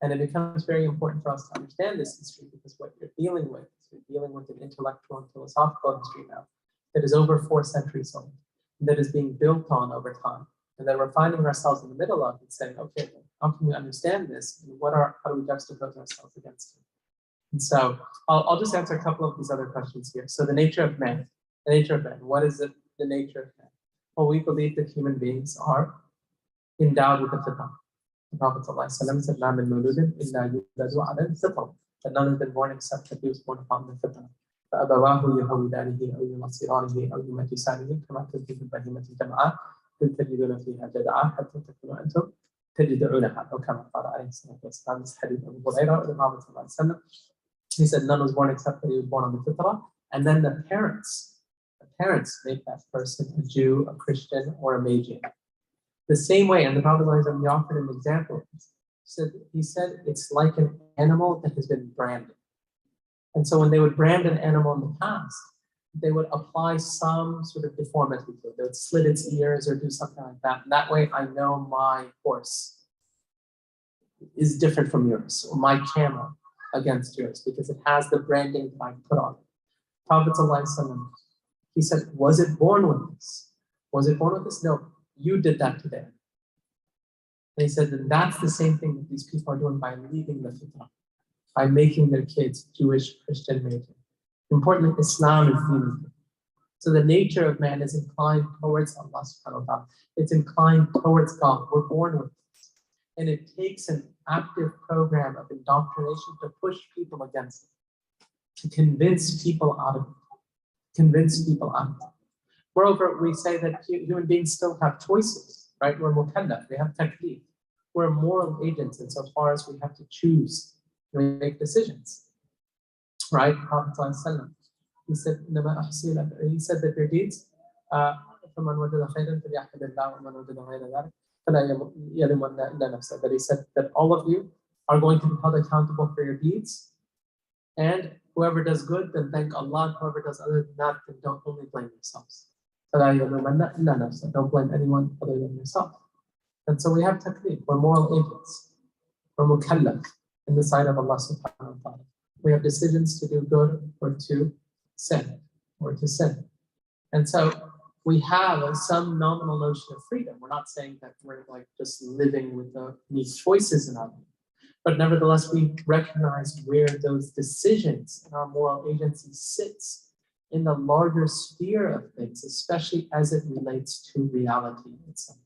And it becomes very important for us to understand this history, because what you're dealing with an intellectual and philosophical history now that is over 4 centuries old, and that is being built on over time, and that we're finding ourselves in the middle of and saying, okay, how can we understand this? And how do we juxtapose ourselves against it? And so I'll just answer a couple of these other questions here. So the nature of man. What is the nature of man? Well, we believe that human beings are endowed with the fitrah. The Prophet ﷺ said, "La min mawludin illa yuladu ala al-fitrah." That none has been born except that he was born upon the fitrah. فأبواه يهودانه أو ينصرانه أو يمجسانه كما تنتج البهيمة الجمعاء بل تجدون فيها جدعاء حتى تكونوا أنتم تجدعونها أو كما قال عليه الصلاة والسلام. This hadith of Abu Hurairah, the Prophet ﷺ, he said none was born except that he was born on the fitrah. And then the parents make that person a Jew, a Christian, or a Magian. The same way, and the Prophet ﷺ, he offered an example. He said it's like an animal that has been branded. And so when they would brand an animal in the past, they would apply some sort of deformity to it. They would slit its ears or do something like that. And that way I know my horse is different from yours, or my camel against yours, because it has the branding that I put on it. Prophet ﷺ, he said, was it born with this? No, you did that today. And he said that that's the same thing that these people are doing by leaving the fitrah, by making their kids Jewish, Christian, Major. Importantly, Islam is deen. So the nature of man is inclined towards Allah subhanahu wa ta'ala. It's inclined towards God. We're born with this. And it takes an active program of indoctrination to push people against it, to convince people out of it. Moreover, we say that human beings still have choices, right? We're mukallaf, we have taklif. We're moral agents insofar as we have to choose, we make decisions, right? Prophet ﷺ, he said that their deeds, that he said that all of you are going to be held accountable for your deeds, and whoever does good, then thank Allah. Whoever does other than that, then don't only blame yourselves. Don't blame anyone other than yourself. And so we have taklif, we're moral agents. We're mukallaf in the sight of Allah subhanahu wa ta'ala. We have decisions to do good or to sin. And so we have some nominal notion of freedom. We're not saying that we're like just living with these choices in our life. But nevertheless, we recognize where those decisions in our moral agency sits in the larger sphere of things, especially as it relates to reality itself.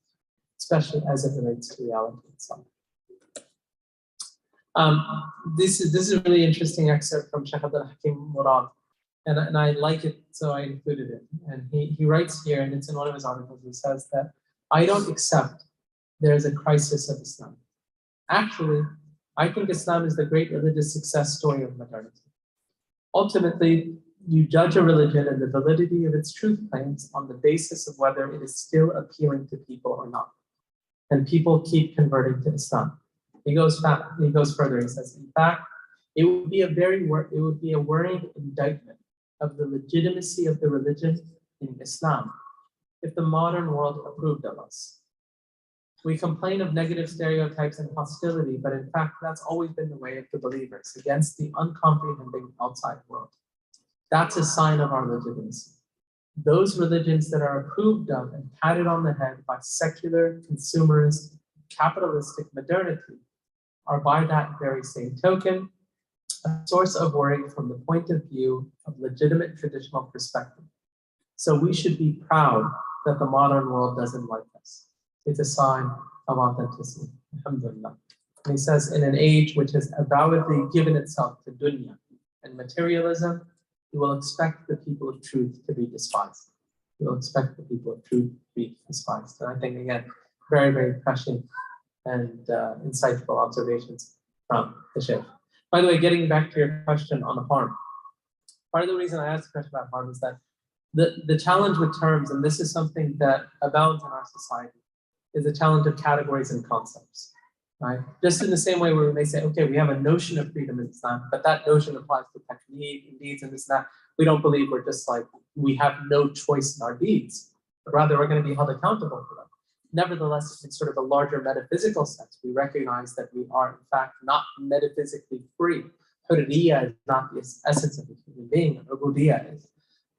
This is a really interesting excerpt from Shaykh Abdul Hakim Murad, and I like it, so I included it. And he writes here, and it's in one of his articles, he says that I don't accept there is a crisis of Islam. Actually, I think Islam is the great religious success story of modernity. Ultimately, you judge a religion and the validity of its truth claims on the basis of whether it is still appealing to people or not. And people keep converting to Islam. He goes further. He says, in fact, it would be a worrying indictment of the legitimacy of the religion in Islam if the modern world approved of us. We complain of negative stereotypes and hostility, but in fact, that's always been the way of the believers against the uncomprehending outside world. That's a sign of our legitimacy. Those religions that are approved of and patted on the head by secular, consumerist, capitalistic modernity are by that very same token a source of worry from the point of view of legitimate traditional perspective. So we should be proud that the modern world doesn't like us. It's a sign of authenticity. Alhamdulillah. And he says, in an age which has avowedly given itself to dunya and materialism, you will expect the people of truth to be despised. And I think, again, very, very prescient and insightful observations from the Shaykh. By the way, getting back to your question on harm, part of the reason I asked the question about harm is that the challenge with terms, and this is something that abounds in our society, is the challenge of categories and concepts, right? Just in the same way where we may say, okay, we have a notion of freedom in Islam, but that notion applies to technique and deeds and this and that. We don't believe we're just like, we have no choice in our deeds, but rather we're going to be held accountable for them. Nevertheless, in sort of a larger metaphysical sense, we recognize that we are in fact not metaphysically free. Hurriya is not the essence of a human being, ubudiyya is.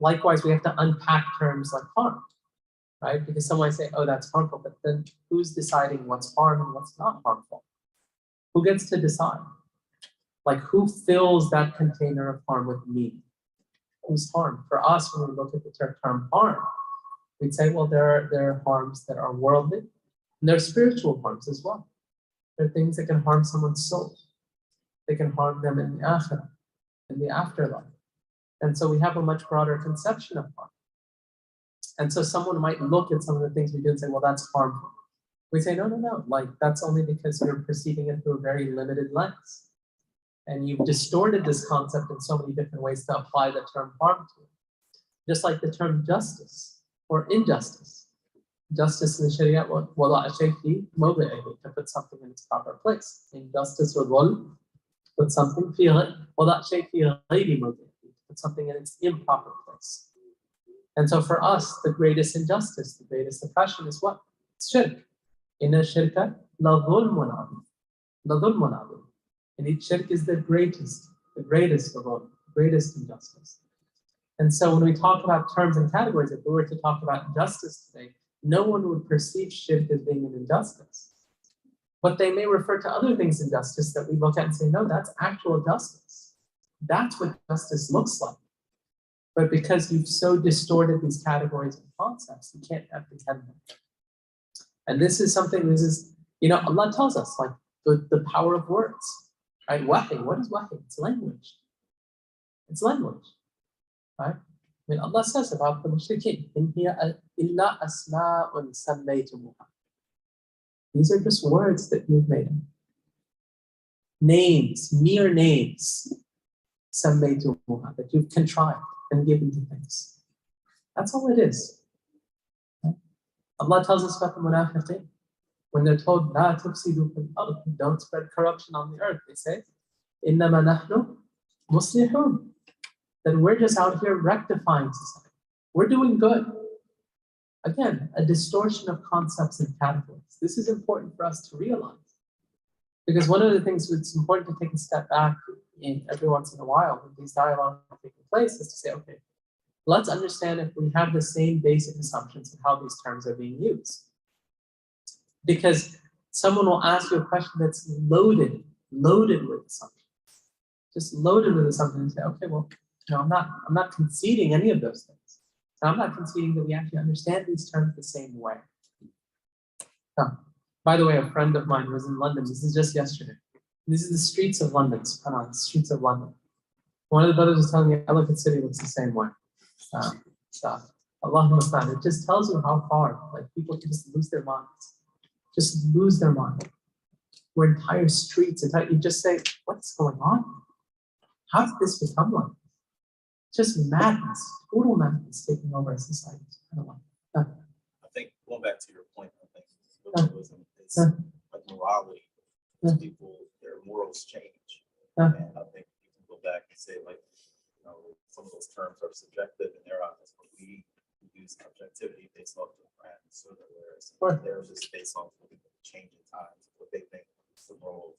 Likewise, we have to unpack terms like harm, right? Because someone might say, oh, that's harmful, but then who's deciding what's harm and what's not harmful? Who gets to decide? Like, who fills that container of harm with meaning? Who's harm? For us, when we look at the term harm, we'd say, well, there are harms that are worldly, and there are spiritual harms as well. There are things that can harm someone's soul. They can harm them in the akhirah, in the afterlife. And so we have a much broader conception of harm. And so someone might look at some of the things we do and say, well, that's harmful. We say, no, like that's only because you're perceiving it through a very limited lens. And you've distorted this concept in so many different ways to apply the term harm to it. Just like the term justice or injustice. Justice in the Sharia, to put something in its proper place. Injustice or dhulm, put something, put something in its improper place. And so for us, the greatest injustice, the greatest oppression is what? It's shirk. Inna shirka la dhulmun adhim. And each shirk is the greatest of all, the greatest injustice. And so when we talk about terms and categories, if we were to talk about justice today, no one would perceive shirk as being an injustice. But they may refer to other things in justice that we look at and say, no, that's actual justice. That's what justice looks like. But because you've so distorted these categories and concepts, you can't apprehend them. And this is something, Allah tells us, like the power of words, right? Wahi, what is wahi? It's language. It's language, right? I mean, Allah says about the mushrikeen, "In hiya illa asma'un sammaytumuha." These are just words that you've made up. Names, mere names, sammaytumuha, that you've contrived and given to things. That's all it is. Right? Allah tells us about the munafiqeen. When they're told, "La tufsidu fil ard," don't spread corruption on the earth, they say, "Innama nahnu muslihun." That we're just out here rectifying society. We're doing good. Again, a distortion of concepts and categories. This is important for us to realize. Because one of the things that's important to take a step back in every once in a while when these dialogues are taking place is to say, okay, let's understand if we have the same basic assumptions of how these terms are being used. Because someone will ask you a question that's loaded with assumptions. Just loaded with assumptions and say, okay, well, I'm not conceding any of those things. And I'm not conceding that we actually understand these terms the same way. By the way, a friend of mine was in London. This is just yesterday. This is the streets of London. The streets of London. One of the brothers was telling me Elephant City looks the same way. Allah knows that. It just tells you how far, like, people can just lose their minds. Just lose their mind. Where entire streets, you just say, what's going on? How did this become like? Just madness, total madness taking over our society. I think going back to your point, I think liberalism is like morality. People, their morals change. And I think you can go back and say, like, some of those terms are subjective in their eyes, but we use objectivity based off the brand, sort of, whereas theirs is based on changing times, what they think is the moral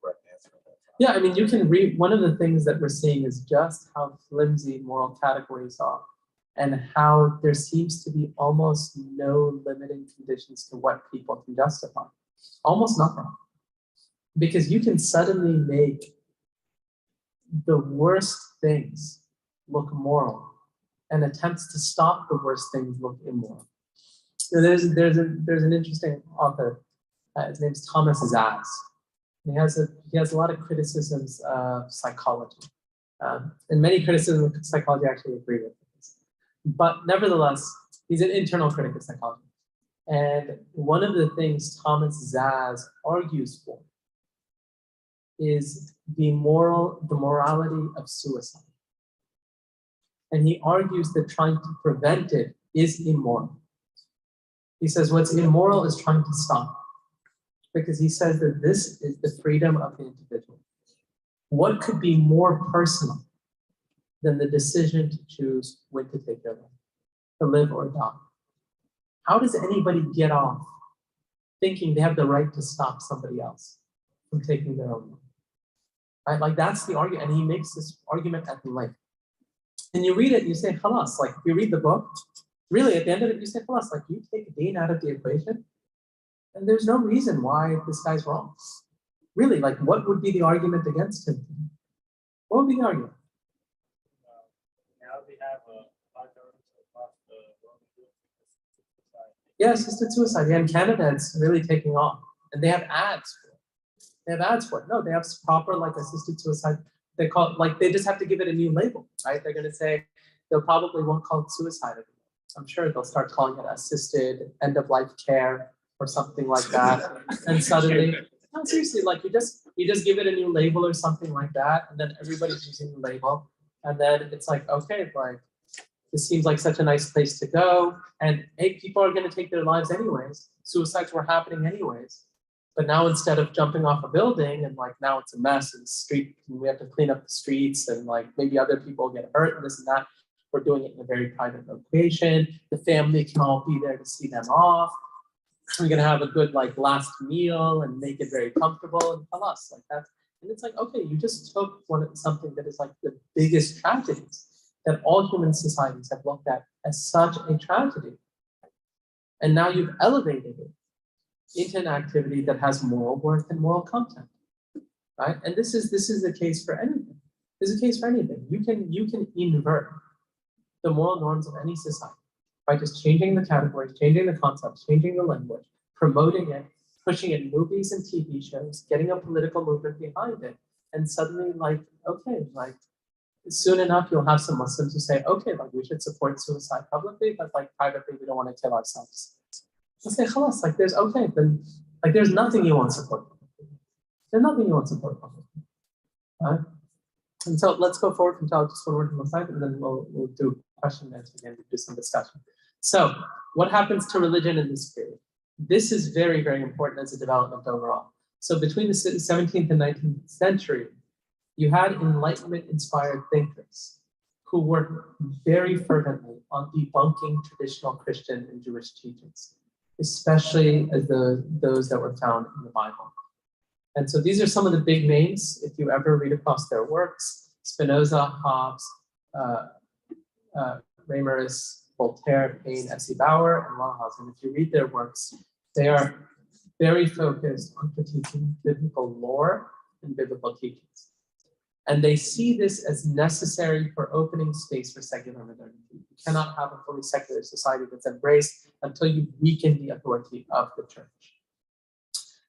correct answer at that time. Yeah, I mean, you can read, one of the things that we're seeing is just how flimsy moral categories are and how there seems to be almost no limiting conditions to what people can justify. Almost nothing. Because you can suddenly make the worst things look moral and attempts to stop the worst things look immoral. So there's an interesting author, his name's Thomas Zaz. He has a lot of criticisms of psychology, and many criticisms of psychology I actually agree with this. But nevertheless, he's an internal critic of psychology. And one of the things Thomas Zaz argues for is the morality of suicide. And he argues that trying to prevent it is immoral. He says what's immoral is trying to stop. Because he says that this is the freedom of the individual. What could be more personal than the decision to choose when to take their life, to live or die? How does anybody get off thinking they have the right to stop somebody else from taking their own life? Right? Like, that's the argument, and he makes this argument at length. And you read it and you say, khalas, like, if you read the book, really at the end of it you say, khalas, like, you take Deen out of the equation, and there's no reason why this guy's wrong. Really, like, what would be the argument against him? What would be the argument? Now we have a lot of across the world. Yeah, assisted suicide. Yeah, in Canada, it's really taking off. And they have ads for it. They have ads for it. No, they have proper, like, assisted suicide. They call it, like, they just have to give it a new label, right? They're going to say, they'll probably won't call it suicide anymore. I'm sure they'll start calling it assisted end-of-life care or something like that. And suddenly, no, seriously, like, you just give it a new label or something like that, and then everybody's using the label. And then it's like, okay, like, this seems like such a nice place to go. And hey, people are going to take their lives anyways. Suicides were happening anyways. But now instead of jumping off a building and, like, now it's a mess in the street and we have to clean up the streets and, like, maybe other people get hurt and this and that, we're doing it in a very private location. The family can all be there to see them off. We're going to have a good, like, last meal and make it very comfortable and tell us like that. And it's like, okay, you just took something that is like the biggest tragedies that all human societies have looked at as such a tragedy. And now you've elevated it into an activity that has moral worth and moral content, right? And this is the case for anything. This is a case for anything. You can invert the moral norms of any society by just changing the categories, changing the concepts, changing the language, promoting it, pushing it in movies and TV shows, getting a political movement behind it. And suddenly, like, okay, like, soon enough, you'll have some Muslims who say, okay, like, we should support suicide publicly, but like privately, we don't want to kill ourselves. Let's say, khalas, like, there's, okay, then, like, there's nothing you want support publicly. There's nothing you want support publicly. Right? And so let's go forward from just one word from the side, and then we'll do question and answer again, do some discussion. So what happens to religion in this period? This is very, very important as a development overall. So between the 17th and 19th century, you had Enlightenment-inspired thinkers who worked very fervently on debunking traditional Christian and Jewish teachings, especially as those that were found in the Bible. And so these are some of the big names, if you ever read across their works: Spinoza, Hobbes, Reimarus, Voltaire, Paine, S.E. Bauer, and Wellhausen. If you read their works, they are very focused on critiquing biblical lore and biblical teachings. And they see this as necessary for opening space for secular modernity. You cannot have a fully secular society that's embraced until you weaken the authority of the church.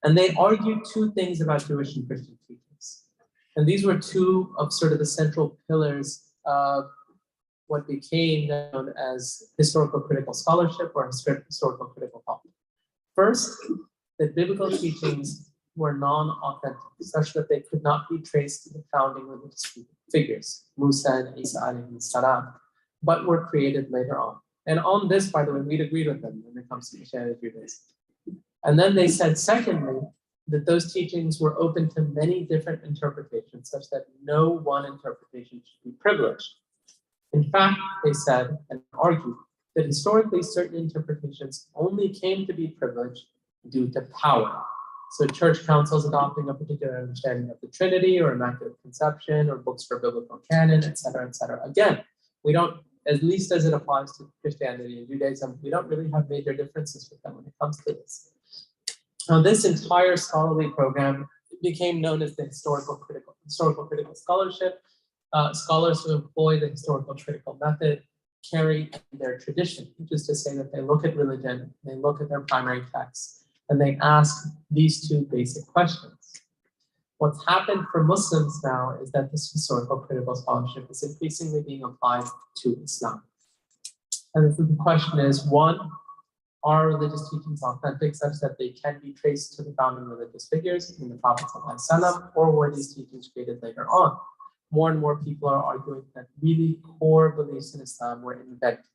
And they argued two things about Jewish and Christian teachings. And these were two of sort of the central pillars of what became known as historical critical scholarship or historical critical thought. First, that biblical teachings were non-authentic, such that they could not be traced to the founding religious figures, Musa and Isa alayhi salam, but were created later on. And on this, by the way, we'd agreed with them when it comes to Christianity and Judaism. And then they said, secondly, that those teachings were open to many different interpretations, such that no one interpretation should be privileged. In fact, they said and argued that historically certain interpretations only came to be privileged due to power. So church councils adopting a particular understanding of the Trinity or Immaculate Conception or books for biblical canon, et cetera, et cetera. Again, we don't, at least as it applies to Christianity and Judaism, we don't really have major differences with them when it comes to this. Now, this entire scholarly program became known as the historical critical scholarship. Scholars who employ the historical critical method carry their tradition, which is to say that they look at religion, they look at their primary texts, and they ask these two basic questions. What's happened for Muslims now is that this historical critical scholarship is increasingly being applied to Islam. And the question is, one, are religious teachings authentic such that they can be traced to the founding religious figures in the Prophet ﷺ, or were these teachings created later on? More and more people are arguing that really core beliefs in Islam were invented.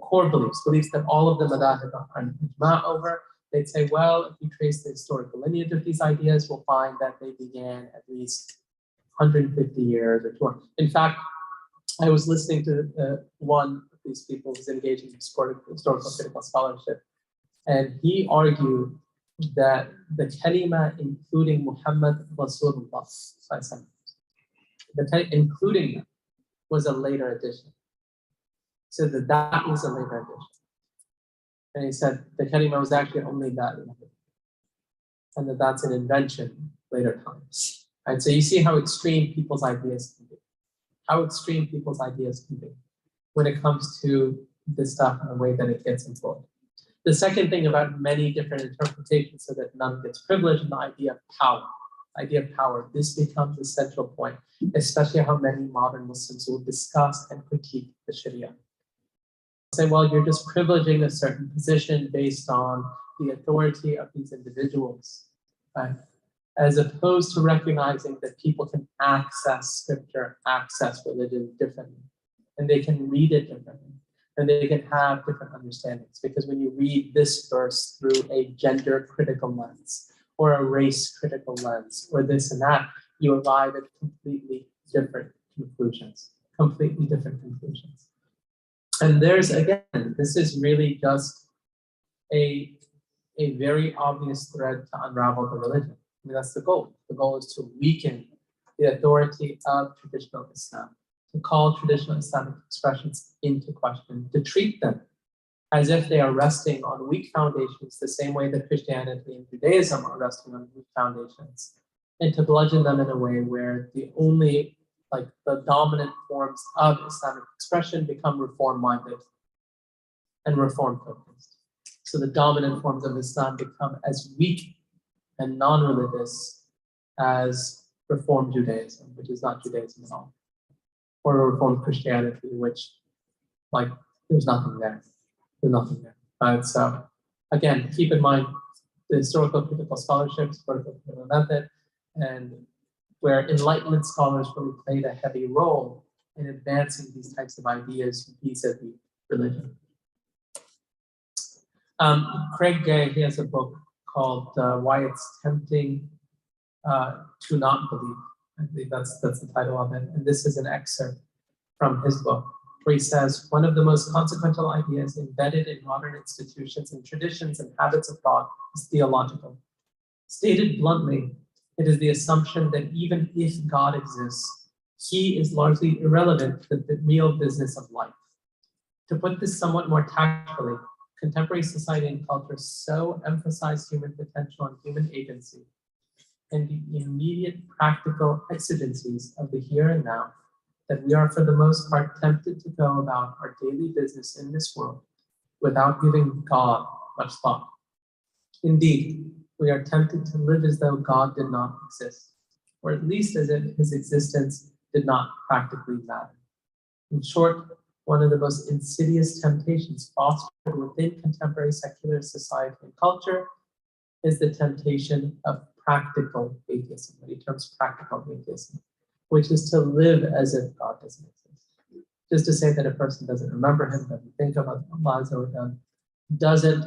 Core beliefs that all of the madahib are in ijma over. They'd say, well, if we trace the historical lineage of these ideas, we'll find that they began at least 150 years or 200. In fact, I was listening to one of these people who's engaged in historical critical scholarship, and he argued that the kalima including Muhammad Rasulullah, including them, was a later addition. So that was a later addition. And he said the kalima was actually only that, and that's an invention later times. Right? So you see how extreme people's ideas can be. How extreme people's ideas can be when it comes to this stuff and the way that it gets employed. The second thing about many different interpretations so that none gets privileged, the idea of power. Idea of power, this becomes a central point, especially how many modern Muslims will discuss and critique the Sharia. Say, well, you're just privileging a certain position based on the authority of these individuals, right? As opposed to recognizing that people can access scripture, access religion differently, and they can read it differently, and they can have different understandings. Because when you read this verse through a gender critical lens, or a race critical lens, or this and that, you arrive at completely different conclusions. And there's, again, this is really just a very obvious thread to unravel the religion. I mean, that's the goal. The goal is to weaken the authority of traditional Islam, to call traditional Islamic expressions into question, to treat them as if they are resting on weak foundations, the same way that Christianity and Judaism are resting on weak foundations, and to bludgeon them in a way where the only like the dominant forms of Islamic expression become reform-minded and reform-focused. So the dominant forms of Islam become as weak and non-religious as Reform Judaism, which is not Judaism at all, or Reformed Christianity, which, like, there's nothing there. There's nothing there. Right? So, again, keep in mind the historical critical scholarships, critical method, and where Enlightenment scholars really played a heavy role in advancing these types of ideas vis-a-vis religion. Craig Gay, he has a book called Why It's Tempting to Not Believe. I believe that's the title of it. And this is an excerpt from his book, where he says, one of the most consequential ideas embedded in modern institutions and traditions and habits of thought is theological. Stated bluntly, it is the assumption that even if God exists, he is largely irrelevant to the real business of life. To put this somewhat more tactfully, contemporary society and culture so emphasize human potential and human agency and the immediate practical exigencies of the here and now that we are for the most part tempted to go about our daily business in this world without giving God much thought. Indeed, we are tempted to live as though God did not exist, or at least as if his existence did not practically matter. In short, one of the most insidious temptations fostered within contemporary secular society and culture is the temptation of practical atheism, what he terms practical atheism, which is to live as if God doesn't exist. Just to say that a person doesn't remember him, doesn't think about Allah, doesn't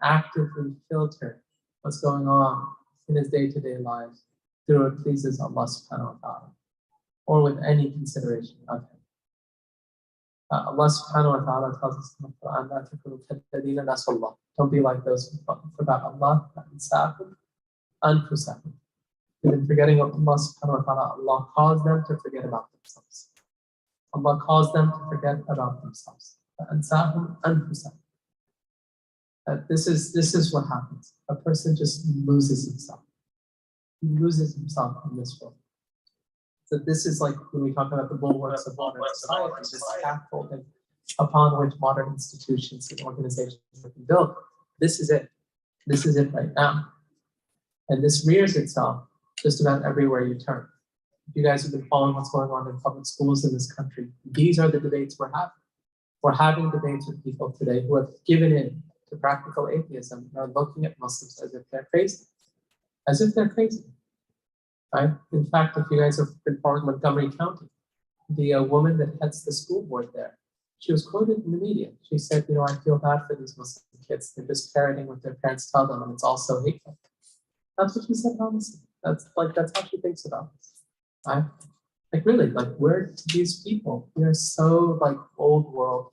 actively filter what's going on in his day-to-day life through what pleases Allah subhanahu wa ta'ala, or with any consideration of him. Allah subhanahu wa ta'ala tells us in the Quran, don't be like those who forgot Allah, even forgetting of Allah subhanahu wa ta'ala, Allah caused them to forget about themselves. Allah caused them to forget about themselves. This is what happens. A person just loses himself. He loses himself in this world. So this is like when we talk about the bulwarks of modern society, this scaffolding upon which modern institutions and organizations have been built. This is it. This is it right now. And this rears itself just about everywhere you turn. If you guys have been following what's going on in public schools in this country, these are the debates we're having. We're having debates with people today who have given in to practical atheism and are looking at Muslims as if they're crazy. As if they're crazy. Right? In fact, if you guys have been following Montgomery County, the woman that heads the school board there, she was quoted in the media. She said, I feel bad for these Muslim kids. They're just parroting what their parents tell them, and it's all so hateful. That's what she said, honestly. That's how she thinks about this. Right? Like really, like we're these people. We are so like old world.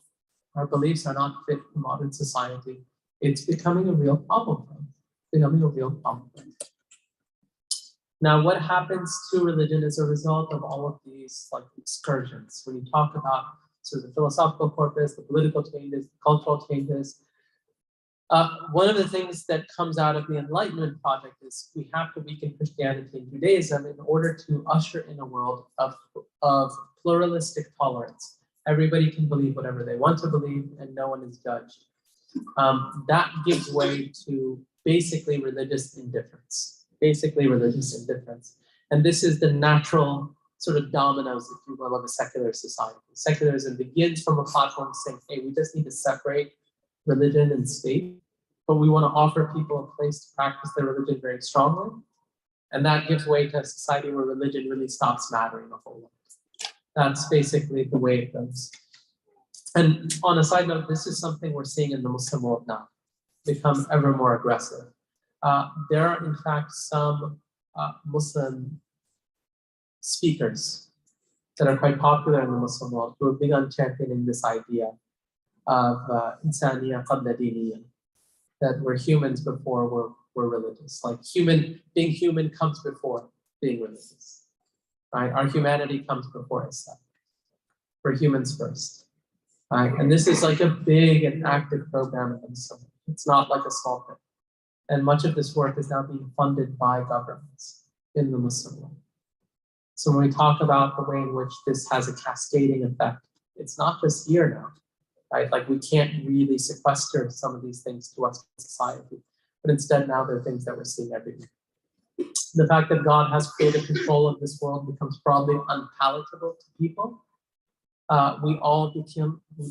Our beliefs are not fit for modern society. It's becoming a real problem for us. Becoming a real problem for us. Now, what happens to religion as a result of all of these like excursions? When you talk about sort of the philosophical corpus, the political changes, the cultural changes, one of the things that comes out of the Enlightenment project is we have to weaken Christianity and Judaism in order to usher in a world of pluralistic tolerance. Everybody can believe whatever they want to believe, and no one is judged. That gives way to basically religious indifference. And this is the natural sort of dominoes, if you will, of a secular society. Secularism begins from a platform saying, hey, we just need to separate religion and state, but we want to offer people a place to practice their religion very strongly. And that gives way to a society where religion really stops mattering a whole lot. That's basically the way it goes. And on a side note, this is something we're seeing in the Muslim world now, become ever more aggressive. There are, in fact, some Muslim speakers that are quite popular in the Muslim world who have begun championing this idea of insaniya qabla diniya, that we're humans before we're religious. Like being human comes before being religious. Right? Our humanity comes before Islam. We're humans first. Right? And this is like a big and active program in Islam. It's not like a small thing. And much of this work is now being funded by governments in the Muslim world. So when we talk about the way in which this has a cascading effect, it's not just here now, right? Like we can't really sequester some of these things to us in society, but instead now they're things that we're seeing everywhere. The fact that God has created control of this world becomes probably unpalatable to people. We all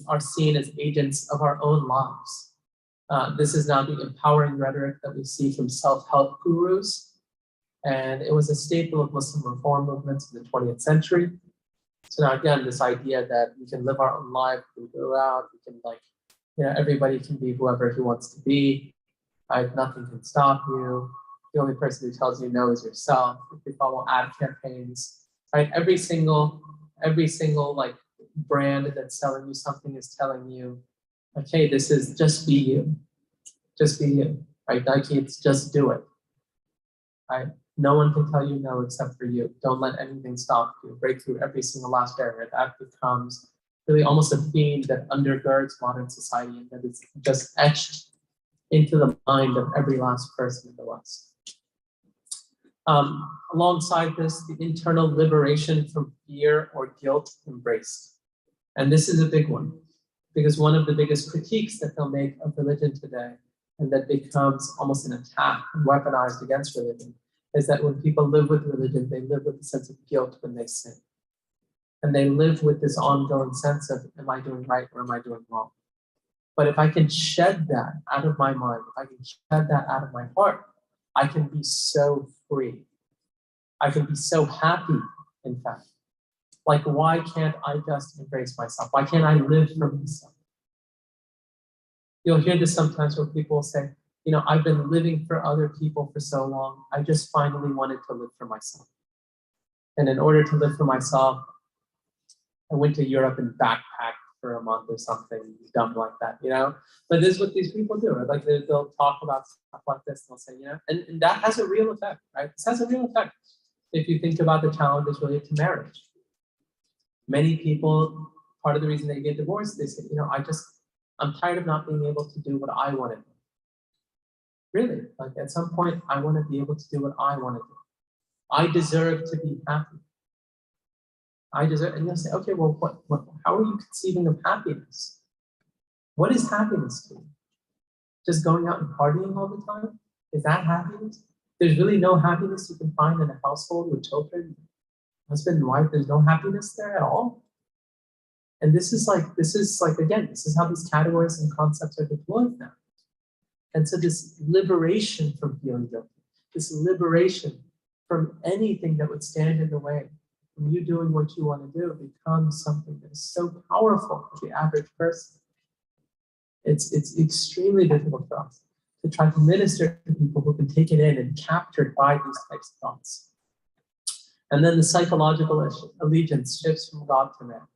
are seen as agents of our own lives. This is now the empowering rhetoric that we see from self-help gurus. And it was a staple of Muslim reform movements in the 20th century. So now again, this idea that we can live our own life, we go out, we can everybody can be whoever he wants to be, right? Nothing can stop you. The only person who tells you no is yourself. If you follow ad campaigns, right? Every single like brand that's selling you something is telling you, okay, this is just be you. Just be you, right? Nike, it's just do it, right? No one can tell you no except for you. Don't let anything stop you. Break through every single last barrier. That becomes really almost a theme that undergirds modern society and that is just etched into the mind of every last person in the West. Alongside this, the internal liberation from fear or guilt embraced. And this is a big one, because one of the biggest critiques that they'll make of religion today, and that becomes almost an attack and weaponized against religion, is that when people live with religion, they live with a sense of guilt when they sin. And they live with this ongoing sense of, am I doing right or am I doing wrong? But if I can shed that out of my mind, if I can shed that out of my heart, I can be so free. I can be so happy, in fact. Like, why can't I just embrace myself? Why can't I live for myself? You'll hear this sometimes where people say, I've been living for other people for so long, I just finally wanted to live for myself. And in order to live for myself, I went to Europe and backpacked for a month or something dumb like that, But this is what these people do, right? Like they'll talk about stuff like this, and they'll say, and that has a real effect, right? This has a real effect. If you think about the challenges related to marriage. Many people, part of the reason they get divorced, they say, I'm tired of not being able to do what I want to do. Really, like at some point, I want to be able to do what I want to do. I deserve to be happy. I deserve, and you'll say, okay, well, how are you conceiving of happiness? What is happiness to you? Just going out and partying all the time? Is that happiness? There's really no happiness you can find in a household with children, husband and wife. There's no happiness there at all. And this is again, this is how these categories and concepts are deployed now. And so this liberation from feeling guilty, this liberation from anything that would stand in the way from you doing what you want to do becomes something that is so powerful for the average person. It's extremely difficult for us to try to minister to people who can take it in and captured by these types of thoughts. And then the psychological allegiance shifts from God to man.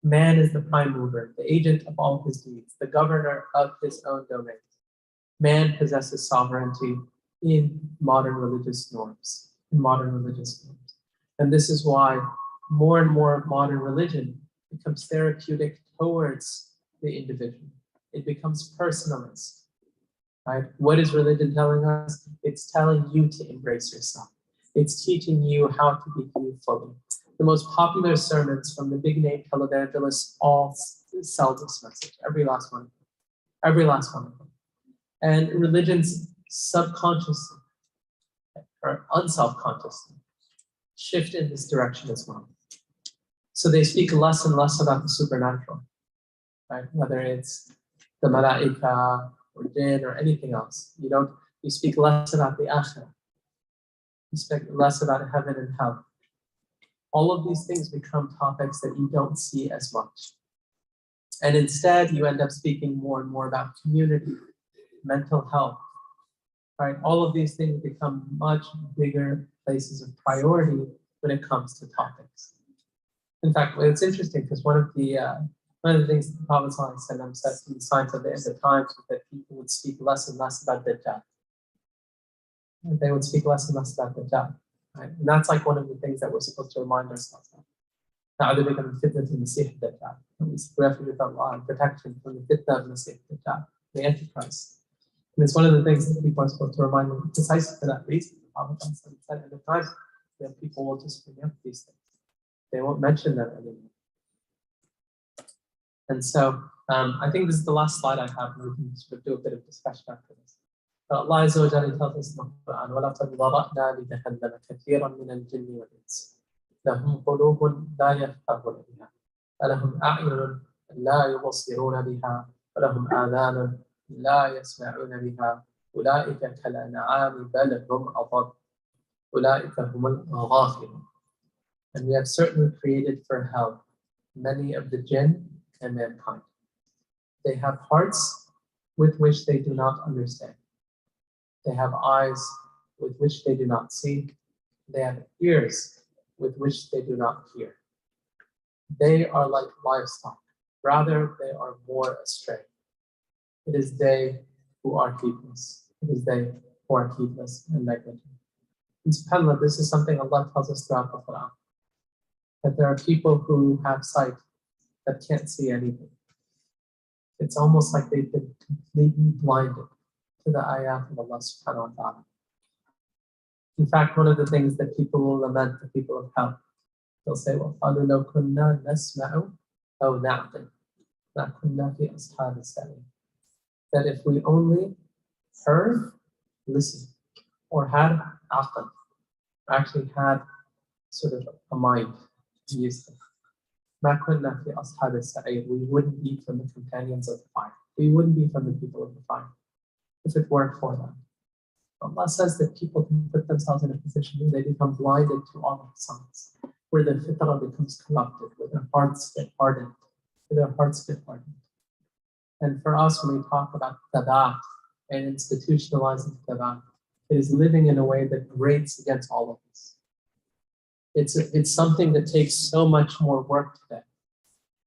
Man is the prime mover, the agent of all his deeds, the governor of his own domain. Man possesses sovereignty in modern religious norms, And this is why more and more modern religion becomes therapeutic towards the individual. It becomes personalist, right? What is religion telling us? It's telling you to embrace yourself. It's teaching you how to be you fully. The most popular sermons from the big name televangelists all sell this message, every last one of them. And religions subconsciously or unselfconsciously shift in this direction as well. So they speak less and less about the supernatural, right? Whether it's the malaika or jinn or anything else. You speak less about the akhirah. You speak less about heaven and hell. All of these things become topics that you don't see as much. And instead, you end up speaking more and more about community, mental health, right? All of these things become much bigger places of priority when it comes to topics. In fact, it's interesting because one of the things that the Prophet said from the signs of the end of times was that people would speak less and less about Dajjal. They would speak less and less about Dajjal. Right? And that's like one of the things that we're supposed to remind ourselves of. Now, they become fitna to Masih Dajjal. We seek refuge with Allah and protection from the fitna of Masih Dajjal, the Antichrist. And it's one of the things that people are supposed to remind them precisely for that reason. The Prophet said at the time, then people will just forget these things. They won't mention them anymore. And so I think this is the last slide I have, and we can sort of do a bit of discussion after this. But Allah Azza wa Jalla tells us in the Quran, وَلَقَدْ ضَرَأْنَا لِجَهَنَّمَ كَثِيرًا مِنَ الْجِنِّ وَالْإِنسِ لَهُمْ قُلُوبٌ لَا يَفْقَهُونَ بِهَا وَلَهُمْ أَعْيُنٌ لَا يُبْصِرُونَ بِهَا وَلَهُمْ آذَانٌ لَا يَسْمَعُونَ بِهَا أُولَئِكَ كَالْأَنْعَامِ بَلْ هُمْ أَضَلُّ أُولَئِكَ هُمُ الْغَافِلُونَ. And we have certainly created for hell many of the jinn and mankind. They have hearts with which they do not understand. They have eyes with which they do not see. They have ears with which they do not hear. They are like livestock. Rather, they are more astray. It is they who are heedless. It is they who are heedless and negligent. And subhanAllah, this is something Allah tells us throughout the Quran. That there are people who have sight that can't see anything. It's almost like they've been completely blinded to the ayat of Allah subhanahu wa ta'ala. In fact, one of the things that people will lament, the people of hell, they'll say, وَقَالُوا لَوْ كُنَّا نَسْمَعُ أَوْ نَعْقِلُ مَا كُنَّا فِي أَصْحَابِ السَّعِيرِ. That if we only heard, listened, or had aql, actually had sort of a mind to use them, مَا كُنَّا فِي أَصْحَابِ السَّعِيرِ, we wouldn't be from the companions of the fire. We wouldn't be from the people of the fire if it weren't for them. Allah says that people can put themselves in a position where they become blinded to all of the signs, where their fitrah becomes corrupted, where their hearts get hardened, And for us, when we talk about tabat and institutionalizing tabat, it is living in a way that grates against all of this. It's something that takes so much more work today,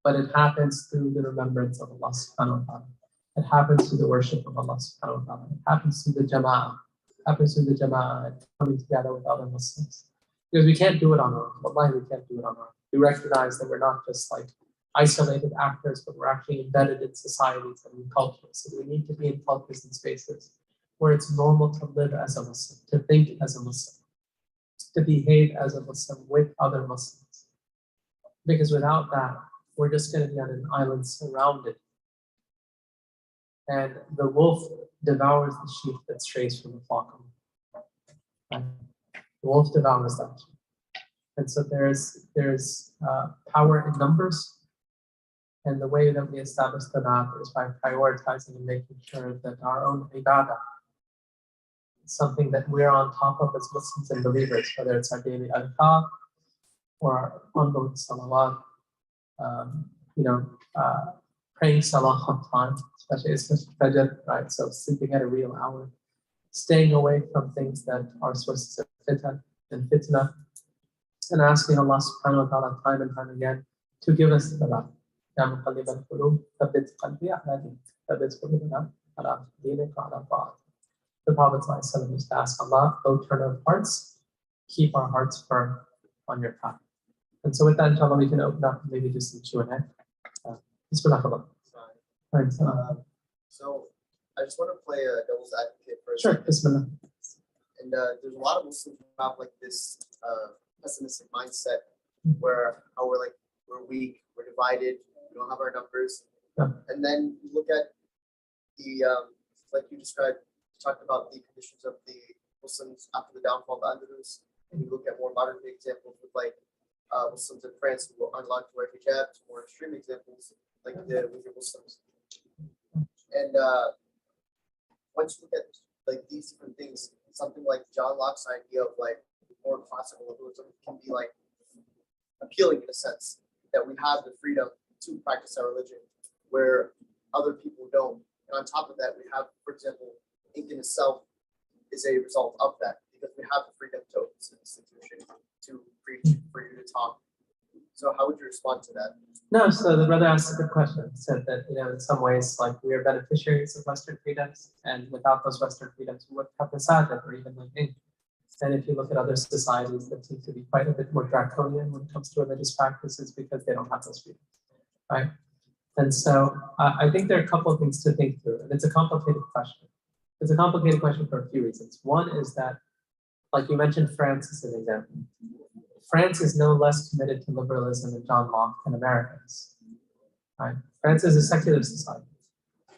but it happens through the remembrance of Allah subhanahu wa ta'ala. It happens through the worship of Allah subhanahu wa ta'ala. It happens through the jama'ah. And coming together with other Muslims. Because we can't do it on our own. Wallahi, we can't do it on our own. We recognize that we're not just like isolated actors, but we're actually embedded in societies and in cultures. So we need to be in cultures and spaces where it's normal to live as a Muslim, to think as a Muslim, to behave as a Muslim with other Muslims. Because without that, we're just going to be on an island surrounded. And the wolf devours the sheep that strays from the flock. The wolf devours that sheep. And so there's power in numbers. And the way that we establish tabat is by prioritizing and making sure that our own ibadah is something that we're on top of as Muslims and believers, whether it's our daily adhkar or our ongoing salawat, praying salah on time, especially fajr, right? So sleeping at a real hour, staying away from things that are sources of fitna, and asking Allah subhanahu wa ta'ala time and time again to give us tabat. Ya muqallibal qulub, thabbit qalbi ala dinik, thabbit qulubana ala dinik wa ala ta'at. The Prophet ﷺ used to ask Allah, O turner of hearts, keep our hearts firm on your path. And so with that, inshallah, we can open up maybe just some Q&A. Bismillah. So I just want to play a devil's advocate for a Sure, second. Bismillah. And there's a lot of Muslims who have like this pessimistic mindset where we're weak, we're divided, we don't have our numbers. Yeah. And then you look at the like you described, you talked about the conditions of the Muslims after the downfall of Andalus, and you look at more modern day examples with like Muslims in France who aren't allowed to wear hijab, to more extreme examples like the Uyghur Muslims. And once you look at like these different things, something like John Locke's idea of like more classical liberalism can be like appealing in a sense that we have the freedom to practice our religion where other people don't. And on top of that, we have, for example, Incan itself is a result of that because we have the freedom to open this institution to preach, for you to talk. So how would you respond to that? No, so the brother asked a good question. He said that, in some ways, like we are beneficiaries of Western freedoms, and without those Western freedoms, we wouldn't have the Sadr or even like Inc. And if you look at other societies that seem to be quite a bit more draconian when it comes to religious practices because they don't have those freedoms, right? And so I think there are a couple of things to think through, and it's a complicated question. It's a complicated question for a few reasons. One is that Like you mentioned France as an example. France is no less committed to liberalism than John Locke and America is. Right? France is a secular society.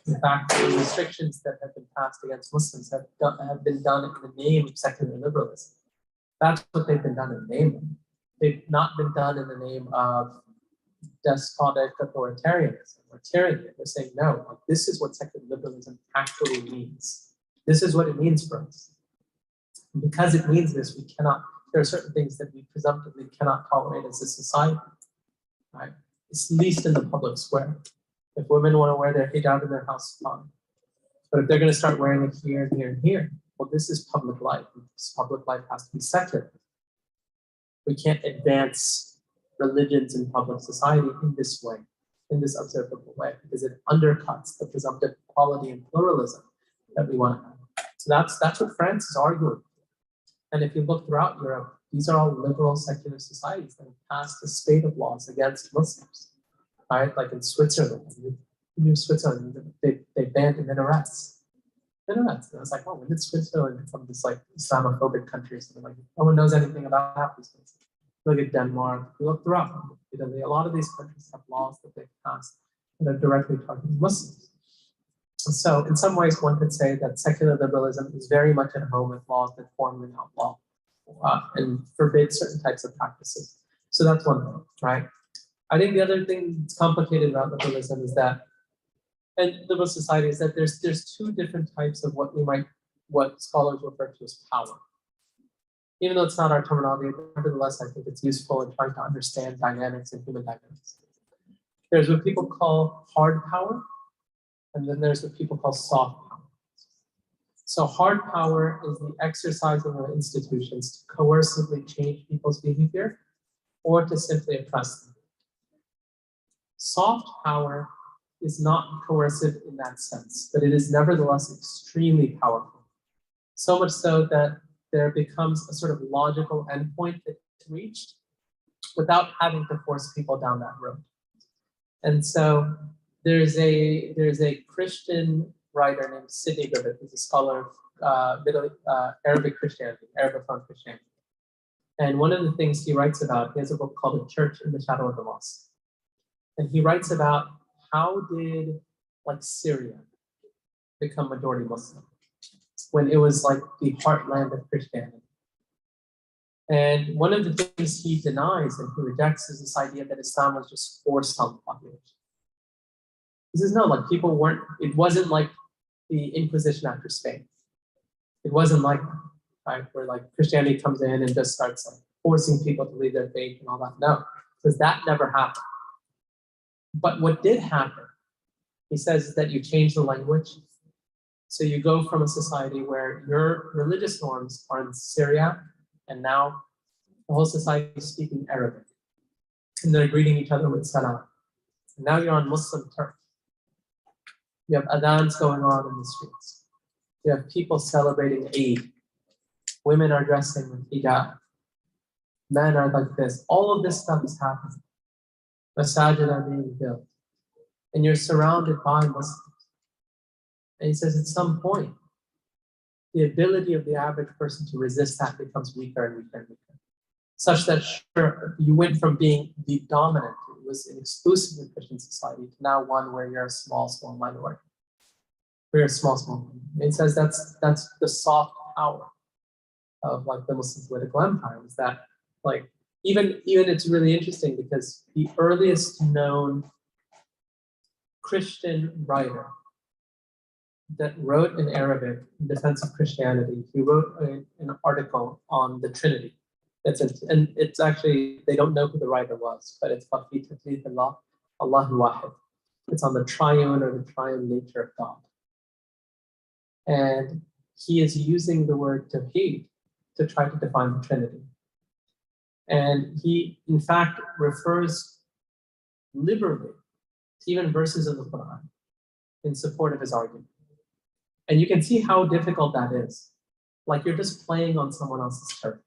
In fact, the restrictions that have been passed against Muslims have been done in the name of secular liberalism. That's what they've been done in the name of. They've not been done in the name of despotic authoritarianism or tyranny. They're saying, no, like, this is what secular liberalism actually means. This is what it means for us. And because it means this, there are certain things that we presumptively cannot tolerate as a society, right? It's least in the public square. If women want to wear their hijab in their house, fine. But if they're going to start wearing it here and here and here, well, this is public life. This public life has to be secular. We can't advance religions in public society in this way, in this observable way, because it undercuts the presumptive equality and pluralism that we want to have. So that's what France is arguing. And if you look throughout Europe, these are all liberal secular societies that have passed a spate of laws against Muslims, right? Like in Switzerland, in Switzerland, they banned minarets. Minarets. And I was like, oh, when did Switzerland become this like Islamophobic country or something like that? No one knows anything about half these places. Look at Denmark, you look throughout. A lot of these countries have laws that they've passed that are directly targeting Muslims. So in some ways, one could say that secular liberalism is very much at home with laws that formally outlaw and forbid certain types of practices. So that's one thing, right? I think the other thing that's complicated about liberalism is that, and liberal society, is that there's two different types of what scholars refer to as power. Even though it's not our terminology, nevertheless, I think it's useful in trying to understand dynamics and human dynamics. There's what people call hard power, and then there's what people call soft power. So hard power is the exercising of institutions to coercively change people's behavior or to simply oppress them. Soft power is not coercive in that sense, but it is nevertheless extremely powerful. So much so that there becomes a sort of logical endpoint that's reached without having to force people down that road. And so there's a Christian writer named Sidney Griffith, who's a scholar of Arabic Christianity, Arabophone Christianity. And one of the things he writes about, he has a book called A Church in the Shadow of the Mosque. And he writes about how did Syria become majority Muslim when it was like the heartland of Christianity. And one of the things he denies and he rejects is this idea that Islam was just forced on the population. He says, no, it wasn't like the Inquisition after Spain. It wasn't like that, right? Where Christianity comes in and just starts forcing people to leave their faith and all that. No, because that never happened. But what did happen, he says, is that you change the language. So you go from a society where your religious norms are in Syria, and now the whole society is speaking Arabic. And they're greeting each other with salam. And now you're on Muslim turf. You have adhans going on in the streets. You have people celebrating Eid. Women are dressing with hijab. Men are like this. All of this stuff is happening. Masajid are being built. And you're surrounded by Muslims. And he says at some point, the ability of the average person to resist that becomes weaker and weaker and weaker. Such that sure, you went from being the dominant, it was an exclusively Christian society, to now one where you're a small minority. We're a small minority. And he says that's the soft power of the Muslim political empire, is that even it's really interesting because the earliest known Christian writer that wrote in Arabic in defense of Christianity, he wrote an article on the Trinity. And it's actually, they don't know who the writer was, but it's called Fi Taklith Allah, Allahu Wahid. It's on the triune or the triune nature of God. And he is using the word Tawheed to try to define the Trinity. And he, in fact, refers liberally to even verses of the Quran in support of his argument. And you can see how difficult that is. You're just playing on someone else's turf.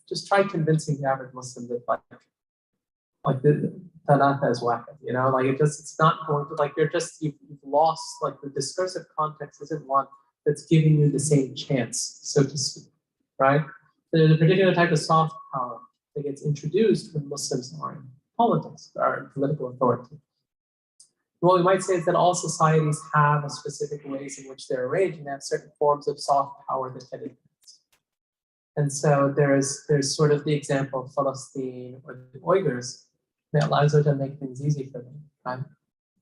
Just try convincing the average Muslim that the Thalatha is wahid, it's not going to, you've lost, the discursive context isn't one that's giving you the same chance, so to speak, right? There's a particular type of soft power that gets introduced when Muslims are in politics, are in political authority. What we might say is that all societies have a specific ways in which they're arranged, and they have certain forms of soft power that can exist. And so there's sort of the example of Palestine or the Uyghurs that allows them to make things easy for them, right?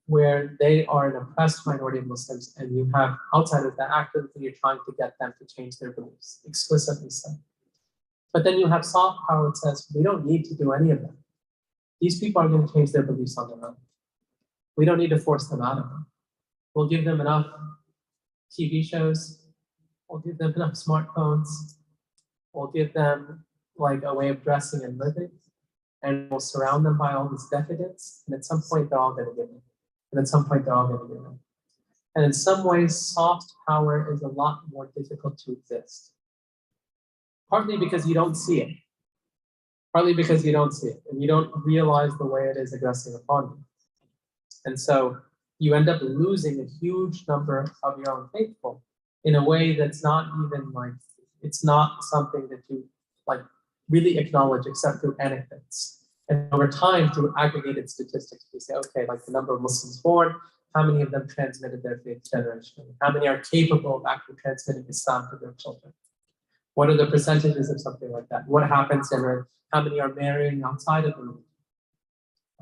Where they are an oppressed minority of Muslims, and you have outside of that actively you're trying to get them to change their beliefs, explicitly so. But then you have soft power that says we don't need to do any of that. These people are going to change their beliefs on their own. We don't need to force them out of them. We'll give them enough TV shows. We'll give them enough smartphones. We'll give them like a way of dressing and living, and we'll surround them by all this decadence. And at some point, they're all going to give in. And at some point, they're all going to give in. And in some ways, soft power is a lot more difficult to exist. Partly because you don't see it. Partly because you don't see it, and you don't realize the way it is aggressing upon you. And so you end up losing a huge number of your own faithful in a way that's not even like, it's not something that you like really acknowledge except through anecdotes. And over time, through aggregated statistics, we say, okay, like the number of Muslims born, how many of them transmitted their faith generationally? How many are capable of actually transmitting Islam to their children? What are the percentages of something like that? What happens in how many are marrying outside of the religion?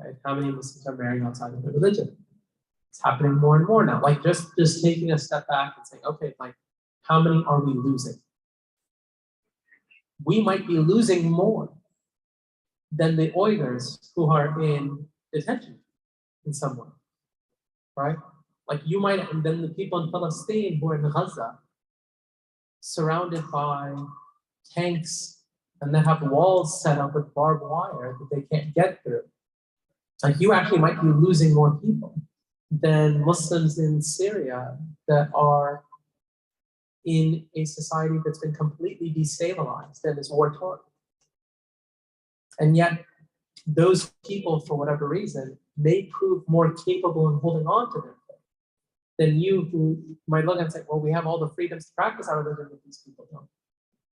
Right? How many Muslims are marrying outside of the religion? It's happening more and more now. Like just taking a step back and saying, okay, like how many are we losing? We might be losing more than the Uyghurs who are in detention in some way, right? Like you might, and then the people in Palestine who are in Gaza, surrounded by tanks and then have walls set up with barbed wire that they can't get through. Like you actually might be losing more people than Muslims in Syria that are in a society that's been completely destabilized and is war-torn. And yet, those people, for whatever reason, may prove more capable in holding on to their faith than you, who might look and say, well, we have all the freedoms to practice our religion that these people don't.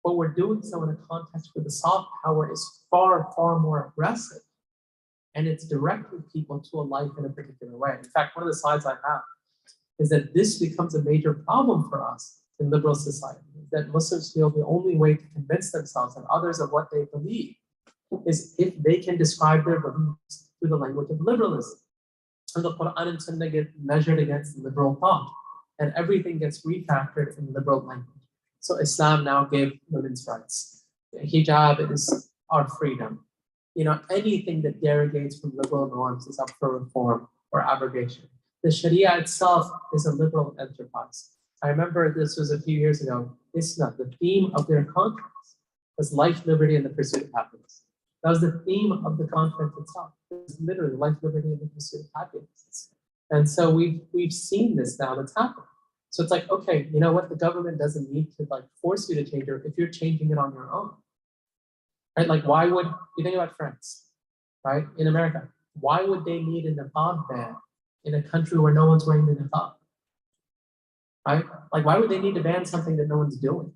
But we're doing so in a context where the soft power is far, far more aggressive, and it's directing people to a life in a particular way. In fact, one of the slides I have is that this becomes a major problem for us in liberal society, that Muslims feel the only way to convince themselves and others of what they believe is if they can describe their beliefs through the language of liberalism. And the Quran and Sunnah get measured against liberal thought, and everything gets refactored in liberal language. So Islam now gave women's rights. Hijab is our freedom. You know, anything that derogates from liberal norms is up for reform or abrogation. The Sharia itself is a liberal enterprise. I remember this was a few years ago. Islam, the theme of their conference was life, liberty, and the pursuit of happiness. That was the theme of the conference itself. It was literally life, liberty, and the pursuit of happiness. And so we've seen this now that's happening. So it's like, okay, you know what? The government doesn't need to like force you to change it if you're changing it on your own. Right? Like, why would you think about France, right? In America, why would they need a niqab ban in a country where no one's wearing the niqab? Right? Like, why would they need to ban something that no one's doing?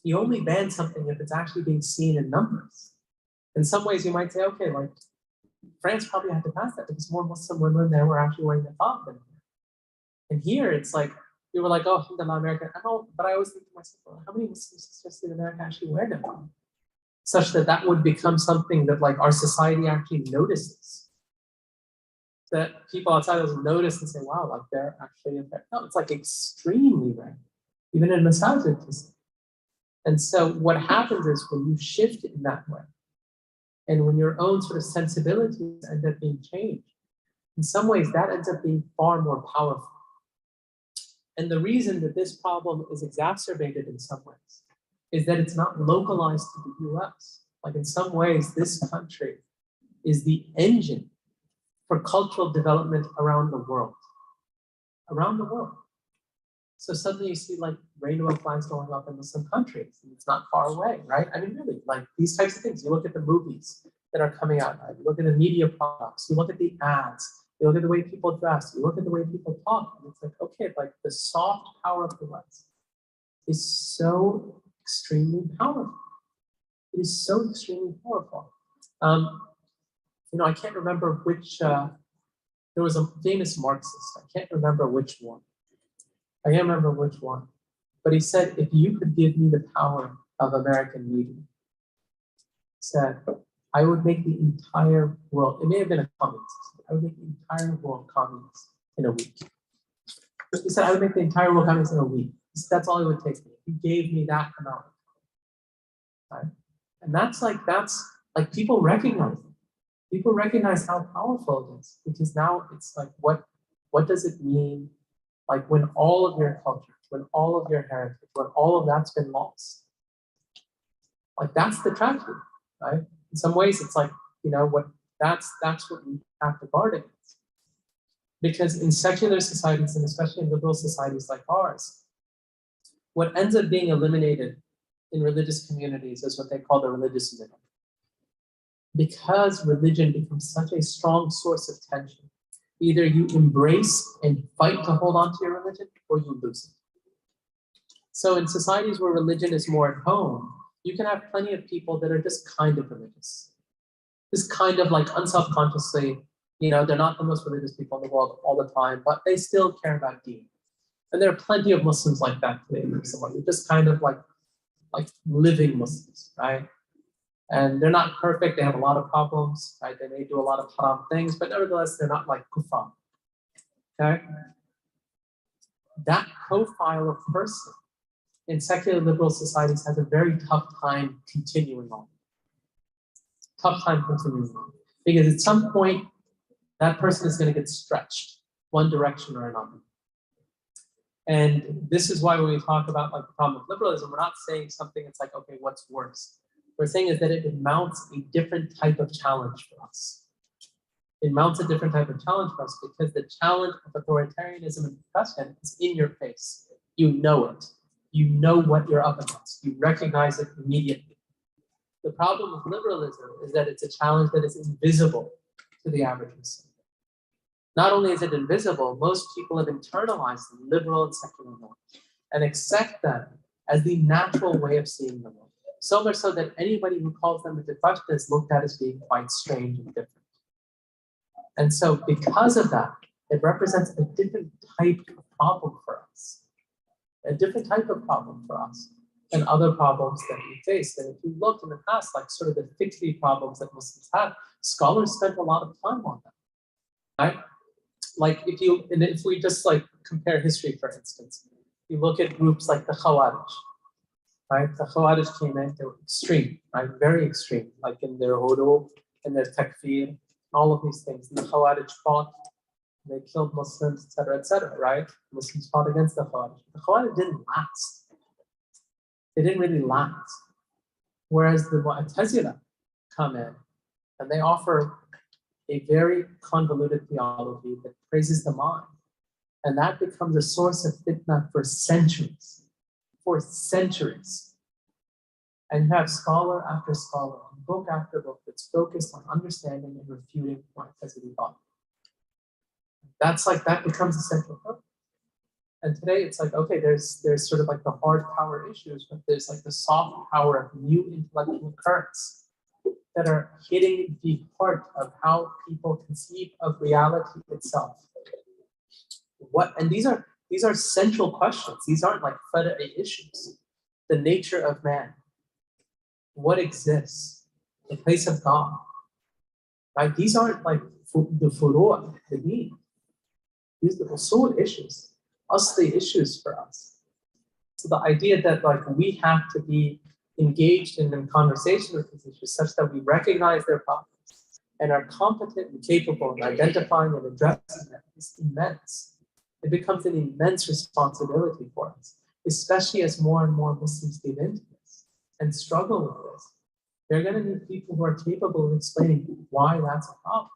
You only ban something if it's actually being seen in numbers. In some ways, you might say, okay, like France probably had to pass that because more Muslim women there were actually wearing niqab than here. And here, it's like we were like, oh, alhamdulillah, America. But I always think to myself, well, how many Muslims, especially in America, actually wear niqab? Such that would become something that like our society actually notices. That people outside of us notice and say, wow, like they're actually in there. No, it's like extremely rare, even in masajid. And so what happens is when you shift in that way, and when your own sort of sensibilities end up being changed, in some ways that ends up being far more powerful. And the reason that this problem is exacerbated in some ways is that it's not localized to the US. Like in some ways, this country is the engine for cultural development around the world. Around the world. So suddenly you see like rainbow flags going up in some countries, and it's not far away, right? I mean, really, like these types of things. You look at the movies that are coming out, right? You look at the media products, you look at the ads, you look at the way people dress, you look at the way people talk, and it's like, okay, like the soft power of the West is so extremely powerful. It is so extremely powerful. I can't remember which, there was a famous Marxist, I can't remember which one. But he said, if you could give me the power of American media, he said, I would make the entire world, it may have been a communist, I would make the entire world communist in a week. He said, I would make the entire world communist in a week. He said, that's all it would take me. He gave me that amount. Right? And that's like people recognize it. People recognize how powerful it is, because now it's like, what does it mean? Like when all of your culture, when all of your heritage, when all of that's been lost. Like that's the tragedy, right? In some ways, it's like, that's what we have to guard against. Because in secular societies, and especially in liberal societies like ours, what ends up being eliminated in religious communities is what they call the religious middle. Because religion becomes such a strong source of tension, either you embrace and fight to hold on to your religion, or you lose it. So in societies where religion is more at home, you can have plenty of people that are just kind of religious. Just kind of like unselfconsciously, they're not the most religious people in the world all the time, but they still care about deen. And there are plenty of Muslims like that today. They're just kind of like living Muslims, right? And they're not perfect, they have a lot of problems, right? They may do a lot of haram things, but nevertheless, they're not like kuffar, okay? That profile of person in secular liberal societies has a very tough time continuing on. Because at some point, that person is going to get stretched one direction or another. And this is why when we talk about like the problem of liberalism, we're not saying something that's like, okay, what's worse? We're saying is that it mounts a different type of challenge for us. It mounts a different type of challenge for us because the challenge of authoritarianism and oppression is in your face. You know it. You know what you're up against. You recognize it immediately. The problem with liberalism is that it's a challenge that is invisible to the average Muslim. Not only is it invisible, most people have internalized the liberal and secular norms and accept them as the natural way of seeing the world. So much so that anybody who calls them into question is looked at as being quite strange and different. And so because of that, it represents a different type of problem for us. A different type of problem for us than other problems that we face. And if you look in the past, like sort of the fiqhi problems that Muslims had, scholars spent a lot of time on them, right? Like if we just like compare history, for instance, you look at groups like the Khawarij, right? The Khawarij came in, they were extreme, right? Very extreme, like in their hudu, in their takfir, all of these things. And the Khawarij fought, they killed Muslims, etc., right? Muslims fought against the Khawarij. The Khawarij didn't last. They didn't really last. Whereas the Mu'tazila come in and they offer a very convoluted theology that praises the mind. And that becomes a source of fitna for centuries. For centuries. And you have scholar after scholar, book after book that's focused on understanding and refuting Mu'tazili thought. That becomes a central focus. And today it's like, okay, there's sort of like the hard power issues, but there's like the soft power of new intellectual currents that are hitting the heart of how people conceive of reality itself. And these are central questions. These aren't like fada'i issues. The nature of man, what exists, the place of God, right? These aren't like the furu', the deen. These are the usul issues, asli issues for us. So the idea that like we have to be engaged in conversation with these issues such that we recognize their problems and are competent and capable of identifying and addressing them is immense. It becomes an immense responsibility for us, especially as more and more Muslims get into this and struggle with this. They're going to need people who are capable of explaining why that's a problem.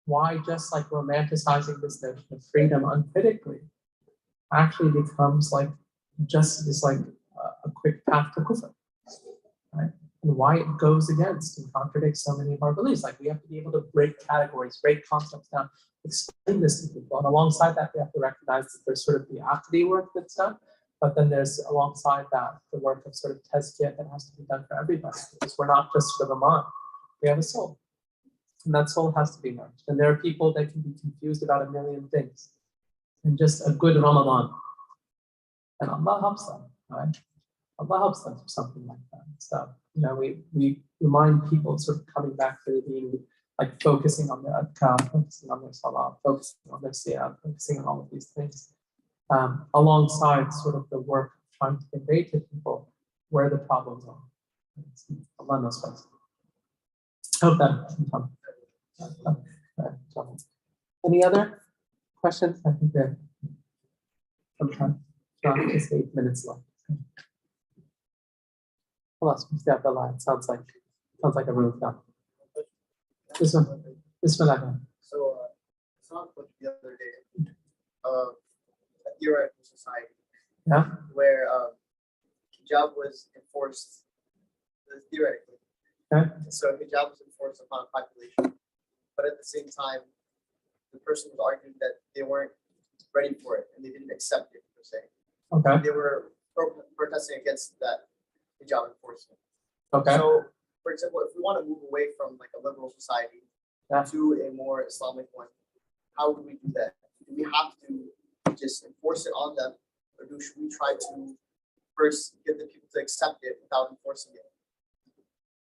Why just like romanticizing this notion of freedom uncritically actually becomes like just is like a quick path to kufr, right? And why it goes against and contradicts so many of our beliefs. Like we have to be able to break categories, break concepts down, explain this to people. And alongside that, we have to recognize that there's sort of the aqdi work that's done, But then there's alongside that the work of sort of tazkiyah that has to be done for everybody, because we're not just sort of a mind, we have a soul. And that soul has to be nourished. And there are people that can be confused about a million things. And just a good Ramadan. And Allah helps them, right? Allah helps them for something like that. So, we remind people sort of coming back to the deen, like focusing on their adhkar, focusing on their salah, focusing on their siyam, focusing on all of these things. Alongside sort of the work of trying to convey to people where the problems are. Allah knows best. Hope that. Any other questions? I think there sometimes just 8 minutes left. It sounds like a room done. This one. So, I saw a clip the other day of a theoretical society Yeah. where hijab was enforced theoretically. Okay. So hijab was enforced upon a population, but at the same time, the person was arguing that they weren't ready for it and they didn't accept it per se. Okay. They were protesting against that hijab enforcement. Okay. So, for example, if we want to move away from like a liberal society Yeah. to a more Islamic one, how would we do that? Do we have to just enforce it on them, or should we try to first get the people to accept it without enforcing it?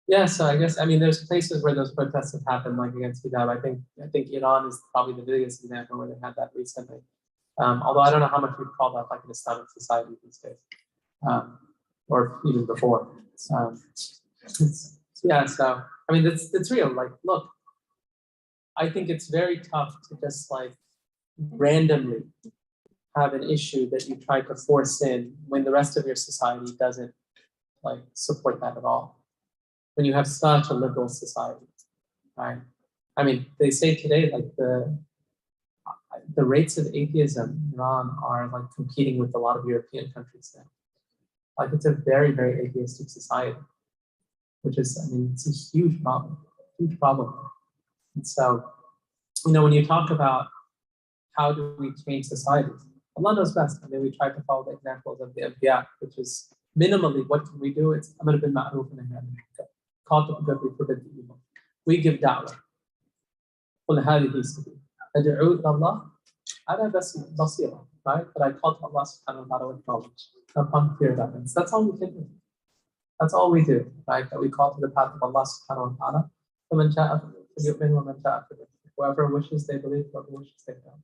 Yeah, so I guess there's places where those protests have happened, like against hijab. I think Iran is probably the biggest example where they had that recently. Although I don't know how much we'd call that like an Islamic society these days, or even before. Yeah, so it's real. Like, look, I think it's very tough to just like randomly have an issue that you try to force in when the rest of your society doesn't like support that at all. When you have such a liberal society, right? They say today like the rates of atheism in Iran are like competing with a lot of European countries now. Like it's a very, very atheistic society, which is, it's a huge problem. And so, when you talk about how do we change societies, Allah knows best. We try to follow the examples of the Anbiya, which is minimally what can we do? It's amr bil ma'ruf and nahy anil munkar. Call to good, we forbid the evil. We give da'wah. قُلْ هَذِهِ سَبِيلِي أَدْعُو إِلَى اللَّهِ عَلَى بَصِيرَةٍ, right? But I call to Allah subhanahu wa ta'ala with knowledge, upon clear guidance. That's all we can do. That's all we do, right? That we call to the path of Allah subhanahu wa ta'ala. فَمَنْ شَاءَ فَلْيُؤْمِنْ وَمَنْ شَاءَ فَلْيَكْفُرْ. Whoever wishes, they believe. Whoever wishes, they don't.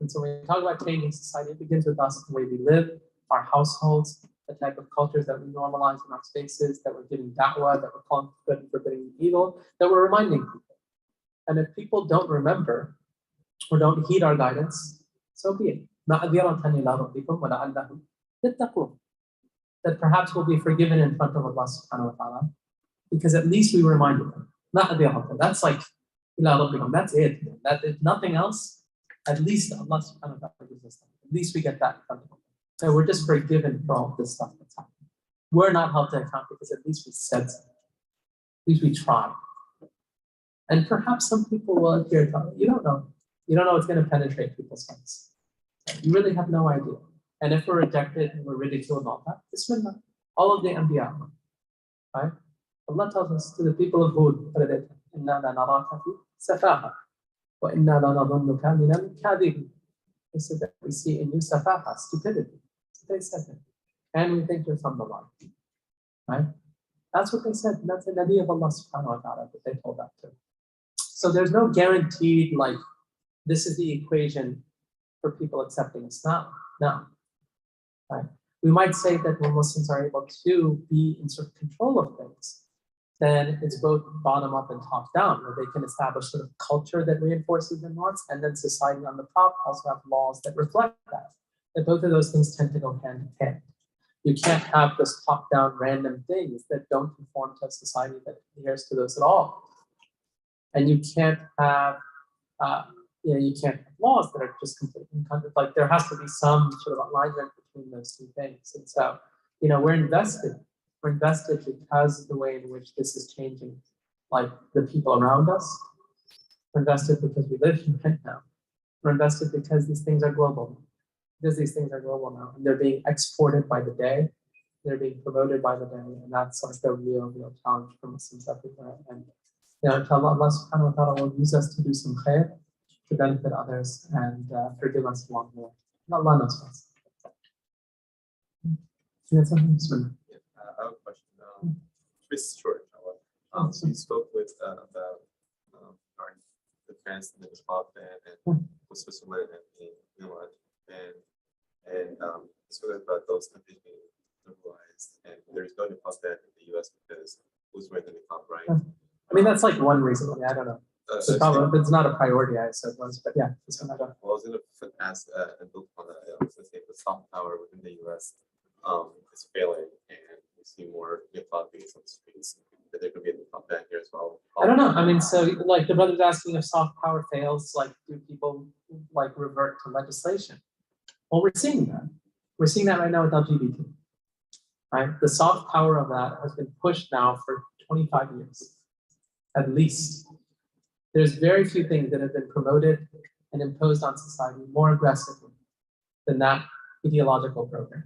And so when we talk about changing society, it begins with us, the way we live, our households, the type of cultures that we normalize in our spaces, that we're giving da'wah, that we're calling good and forbidding evil, that we're reminding people. And if people don't remember or don't heed our guidance, so be it. That perhaps we'll be forgiven in front of Allah subhanahu wa ta'ala, because at least we reminded them. That's like, that's it. That if nothing else, at least Allah subhanahu wa ta'ala gives us that. At least we get that in front of them. So we're just forgiven for all this stuff that's happening. We're not held to account because at least we said something. At least we tried. And perhaps some people will adhere to it. You don't know. You don't know what's going to penetrate people's hearts. You really have no idea. And if we're rejected and we're ridiculed and all that, bismillah. All of the Anbiya, right? Allah tells us to the people of Hud, إِنَّا لَنَرَاكَ فِي سَفَاهَةٍ وَإِنَّا لَنَظُنُّكَ مِنَ الْكَاذِبِينَ. They said that we see in you safaha, stupidity. That's what they said that. And we think you're from the lie. Right? That's what they said. And that's the Nabi of Allah subhanahu wa ta'ala that they told that to. So there's no guaranteed, like, this is the equation for people accepting Islam. No. Right? We might say that when Muslims are able to be in sort of control of things, then it's both bottom up and top down, where they can establish sort of culture that reinforces the norms, and then society on the top also have laws that reflect that. And both of those things tend to go hand in hand. You can't have just top-down random things that don't conform to a society that adheres to those at all. And you can't have, you can't have laws that are just completely like there has to be some sort of alignment between those two things. And so, we're invested. We're invested because of the way in which this is changing, like the people around us. We're invested because we live here right now. We're invested because these things are global. because these things are global now, and they're being exported by the day, they're being promoted by the day, and that's like the real challenge for Muslims everywhere. And inshallah, Allah subhanahu wa ta'ala will use us to do some khair, to benefit others, and forgive us along the way. Allah knows best. You had something? Bismillah. I have a question. It's short. Oh, You spoke with about regarding the France and the Nepal and Switzerland and Finland and spoke about those countries being liberalized, and there's no Nepal ban in the U.S. because who's wearing the Nepal, right? I mean, that's like one reason. I don't know. So It's not a priority, I suppose, but yeah, that's what I don't. Well, I was going to ask and build on that. I was going to say the soft power within the U.S. Is failing, and we see more Nepal beings on the streets. That there could be a Nepal ban here as well. I don't know. I mean, so like the brother's asking if soft power fails, like do people like revert to legislation? Well, we're seeing that. We're seeing that right now with LGBT. Right? The soft power of that has been pushed now for 25 years, at least. There's very few things that have been promoted and imposed on society more aggressively than that ideological program.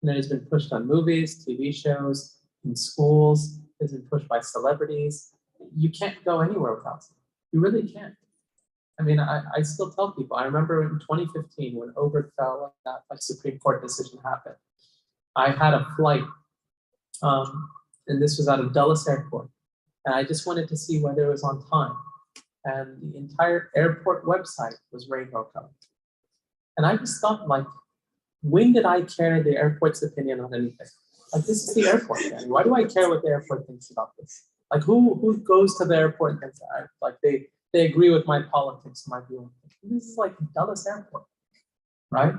And it has been pushed on movies, TV shows, in schools, it's been pushed by celebrities. You can't go anywhere without it. You really can't. I mean, I still tell people, I remember in 2015 when Oberg fell and that like, Supreme Court decision happened. I had a flight, and this was out of Dulles Airport. And I just wanted to see whether it was on time. And the entire airport website was rainbow colored. And I just thought, like, when did I care the airport's opinion on anything? Like, this is the airport, man. Why do I care what the airport thinks about this? Like, who goes to the airport and thinks, like, they agree with my politics, my view. This is like Dulles Airport, right?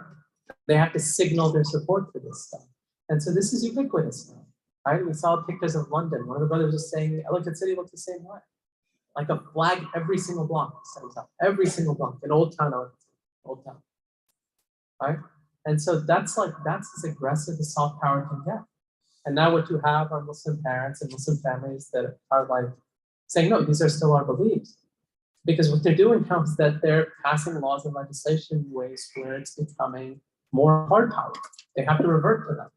They have to signal their support for this stuff. And so this is ubiquitous now, right? We saw pictures of London. One of the brothers was saying, Ellicott City looks the same way. Like a flag every single block, every single block in Old Town, right? And so that's as aggressive as soft power can get. And now what you have are Muslim parents and Muslim families that are like saying, no, these are still our beliefs. Because what they're doing now is that they're passing laws and legislation in ways where it's becoming more hard power. They have to revert to them.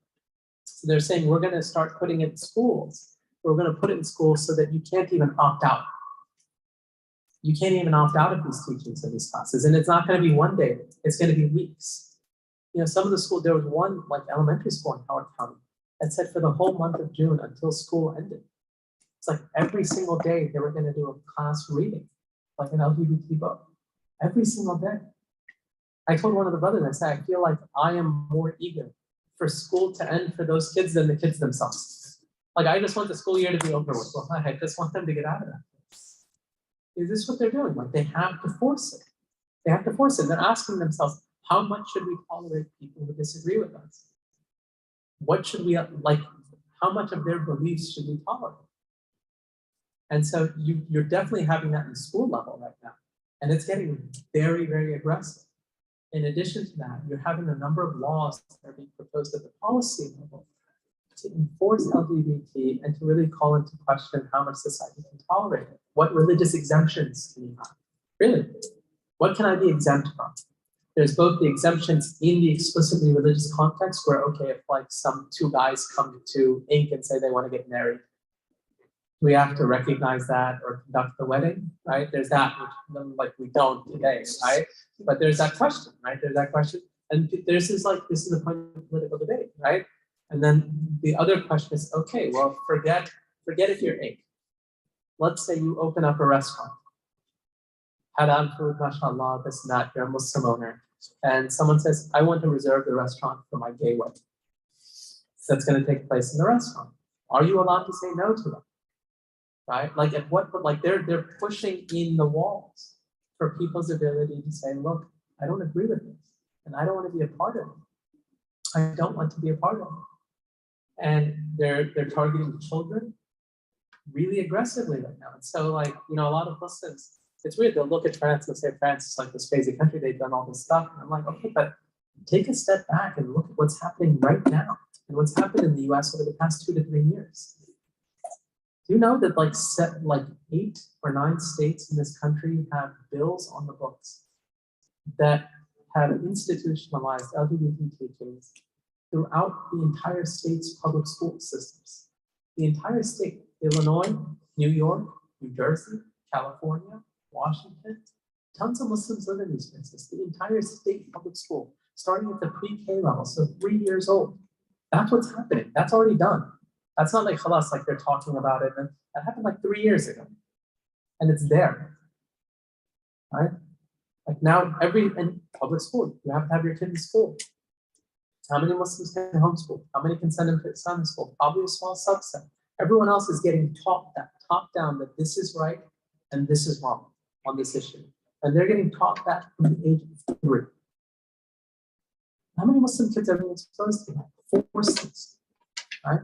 So they're saying, we're going to start putting it in schools. We're going to put it in schools so that you can't even opt out. You can't even opt out of these teachings of these classes. And it's not going to be one day, it's going to be weeks. You know, some of the school, there was one like elementary school in Howard County that said for the whole month of June until school ended. It's like every single day they were going to do a class reading, like an LGBT book, every single day. I told one of the brothers, I said, I feel like I am more eager for school to end for those kids than the kids themselves. Like, I just want the school year to be over with. Well, I just want them to get out of that. Is this what they're doing? Like, they have to force it. They have to force it. They're asking themselves, how much should we tolerate people who disagree with us? What should we, like, how much of their beliefs should we tolerate? And so you're definitely having that in the school level right now. And it's getting very, very aggressive. In addition to that, you're having a number of laws that are being proposed at the policy level to enforce LGBT and to really call into question how much society can tolerate it. What religious exemptions can you have? Really, what can I be exempt from? There's both the exemptions in the explicitly religious context where, okay, if like some two guys come to Inc. and say they want to get married, we have to recognize that or conduct the wedding, right? There's that, which, like we don't today, right? But there's that question, right? There's that question. And this is the point of political debate, right? And then the other question is, okay, well, forget if you're Inc. Let's say you open up a restaurant. Halal food, mashallah, this and that, you're a Muslim owner. And someone says, I want to reserve the restaurant for my gay wedding. So that's going to take place in the restaurant. Are you allowed to say no to them? Right? Like at what, but like they're pushing in the walls for people's ability to say, look, I don't agree with this. And I don't want to be a part of it. I don't want to be a part of it. And they're targeting children really aggressively right now. And so like, you know, a lot of Muslims, it's weird, they'll look at France and say France is like this crazy country, they've done all this stuff. And I'm like, okay, but take a step back and look at what's happening right now and what's happened in the US over the past 2 to 3 years. Do you know that like 8 or 9 states in this country have bills on the books that have institutionalized LGBT teachings throughout the entire state's public school systems. The entire state, Illinois, New York, New Jersey, California, Washington, tons of Muslims live in these places. The entire state public school, starting at the pre-K level, so 3 years old. That's what's happening. That's already done. That's not like khalas, like they're talking about it. And that happened like 3 years ago. And it's there. Right? Like now, in public school, you have to have your kid in school. How many Muslims can homeschool? How many can send them to Islamic school? Probably a small subset. Everyone else is getting taught that, top down, that this is right and this is wrong on this issue. And they're getting taught that from the age of 3. How many Muslim kids are being exposed to that? 4 6, right?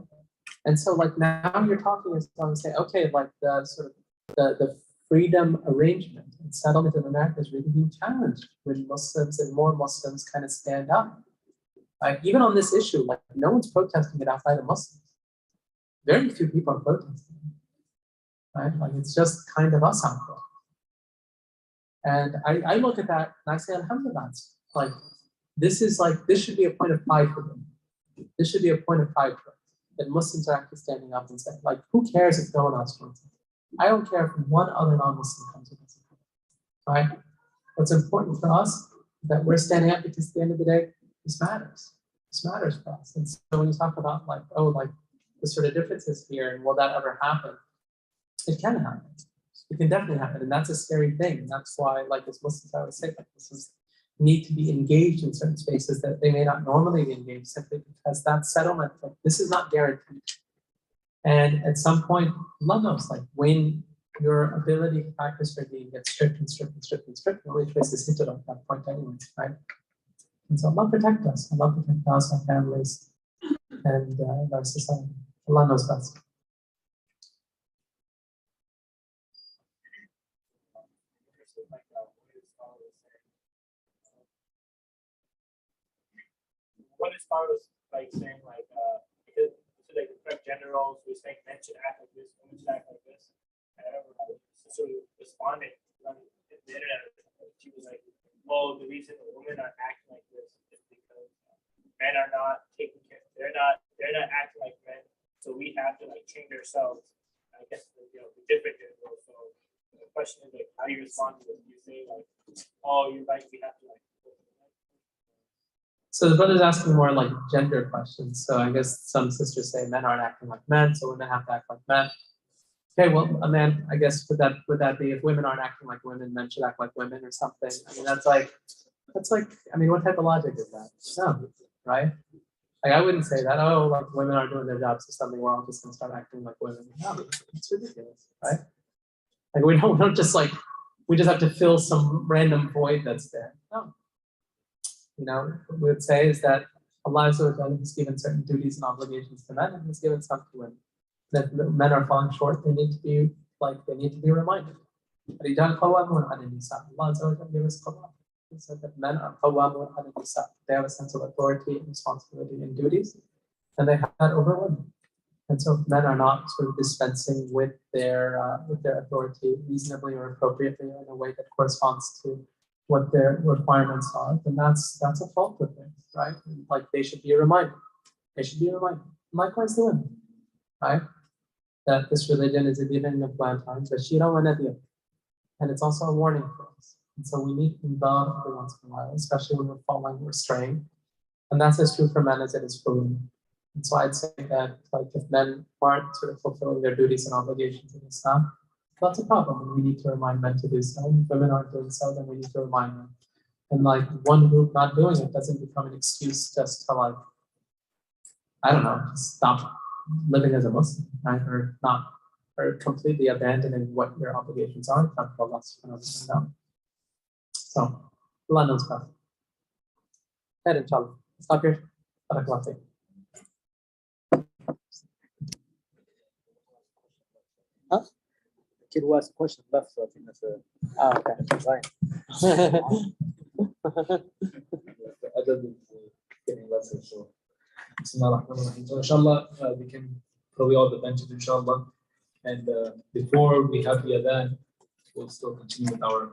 And so like now you're talking as long as say, okay, like the sort of the freedom arrangement and settlement in America is really being challenged when Muslims and more Muslims kind of stand up. Like even on this issue, like no one's protesting it outside of Muslims. Very few people are protesting, right? Like it's just kind of us out there. And I look at that and I say, alhamdulillah, like this should be a point of pride for them. This should be a point of pride for us, that Muslims are actually standing up and saying, like, who cares if no one else joins us? I don't care if one other non-Muslim comes with us, right? What's important for us is that we're standing up because at the end of the day, this matters. This matters for us. And so when you talk about like, oh, like the sort of differences here and will that ever happen? It can happen. It can definitely happen. And that's a scary thing. And that's why, like as Muslims, I would say, like Muslims need to be engaged in certain spaces that they may not normally be engaged, simply because that settlement, like this is not guaranteed. And at some point, Allah knows, like when your ability to practice religion gets strict and strict and strict and strict, the only choice is hit it at that point anyway, right? And so Allah protect us. Allah protect us, our families, and our society. Allah knows best. What is far as like saying like because like the correct generals were saying men should act like this, women should act like this. And I remember my sister responding on the internet. She was like, "Oh, the reason women are acting like this is because men are not taking care. They're not acting like men. So we have to like change ourselves." I guess the different generals. So the question is like, how do you respond to it? You say like, "Oh, you're right. We have to like." So the brother's asking more like gender questions. So I guess some sisters say men aren't acting like men, so women have to act like men. Okay, well, a man, I guess would that be if women aren't acting like women, men should act like women or something? I mean, that's like, I mean, what type of logic is that? No, right? Like I wouldn't say that. Oh, like women aren't doing their jobs, so suddenly we're all just gonna start acting like women. No, it's ridiculous, right? Like we don't just like we just have to fill some random void that's there. No. You know, what we would say is that Allah has given certain duties and obligations to men, and He's given some to women. That men are falling short, they need to be reminded. Allah gave us qawwam. He said that men are qawwamun ala nisa. They have a sense of authority and responsibility and duties, and they have that over women. And so if men are not sort of dispensing with their authority reasonably or appropriately in a way that corresponds to what their requirements are, then that's a fault of things, right? Like they should be reminded. They should be reminded. Likewise the women, right? That this religion is a giving of times, Bashira wa Nadhir. And it's also a warning for us. And so we need to be bound every once in a while, especially when we're falling or straying. And that's as true for men as it is for women. And so I'd say that like if men aren't sort of fulfilling their duties and obligations in Islam, that's a problem, and we need to remind men to do so. If women aren't doing so, then we need to remind them. And like one group not doing it doesn't become an excuse just to like, I don't know, just stop living as a Muslim, right? Or completely abandoning what your obligations are. So Allah knows best. Head inshallah. Stop here. Barakallah fiik. Huh? Kid who asked a question left, so I think that's okay. Adab is getting lesser, so inshallah we can probably all the benches inshallah, and before we have the adhan, we'll still continue with our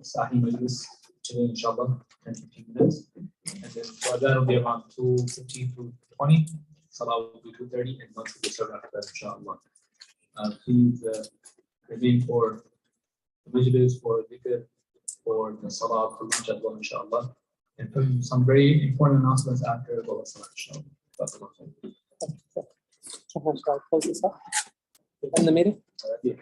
Sahih Majlis. today, inshallah, 10-15 minutes. And then so that will be around 2:15 to 20. Salah will be 2:30 and lunch will be served after that, inshallah. Please remain for the majlis, for dhikr, for the salah, for lunch as well, inshallah. And some very important announcements after the salah, inshallah. Shall I close this up? End the meeting? Yeah.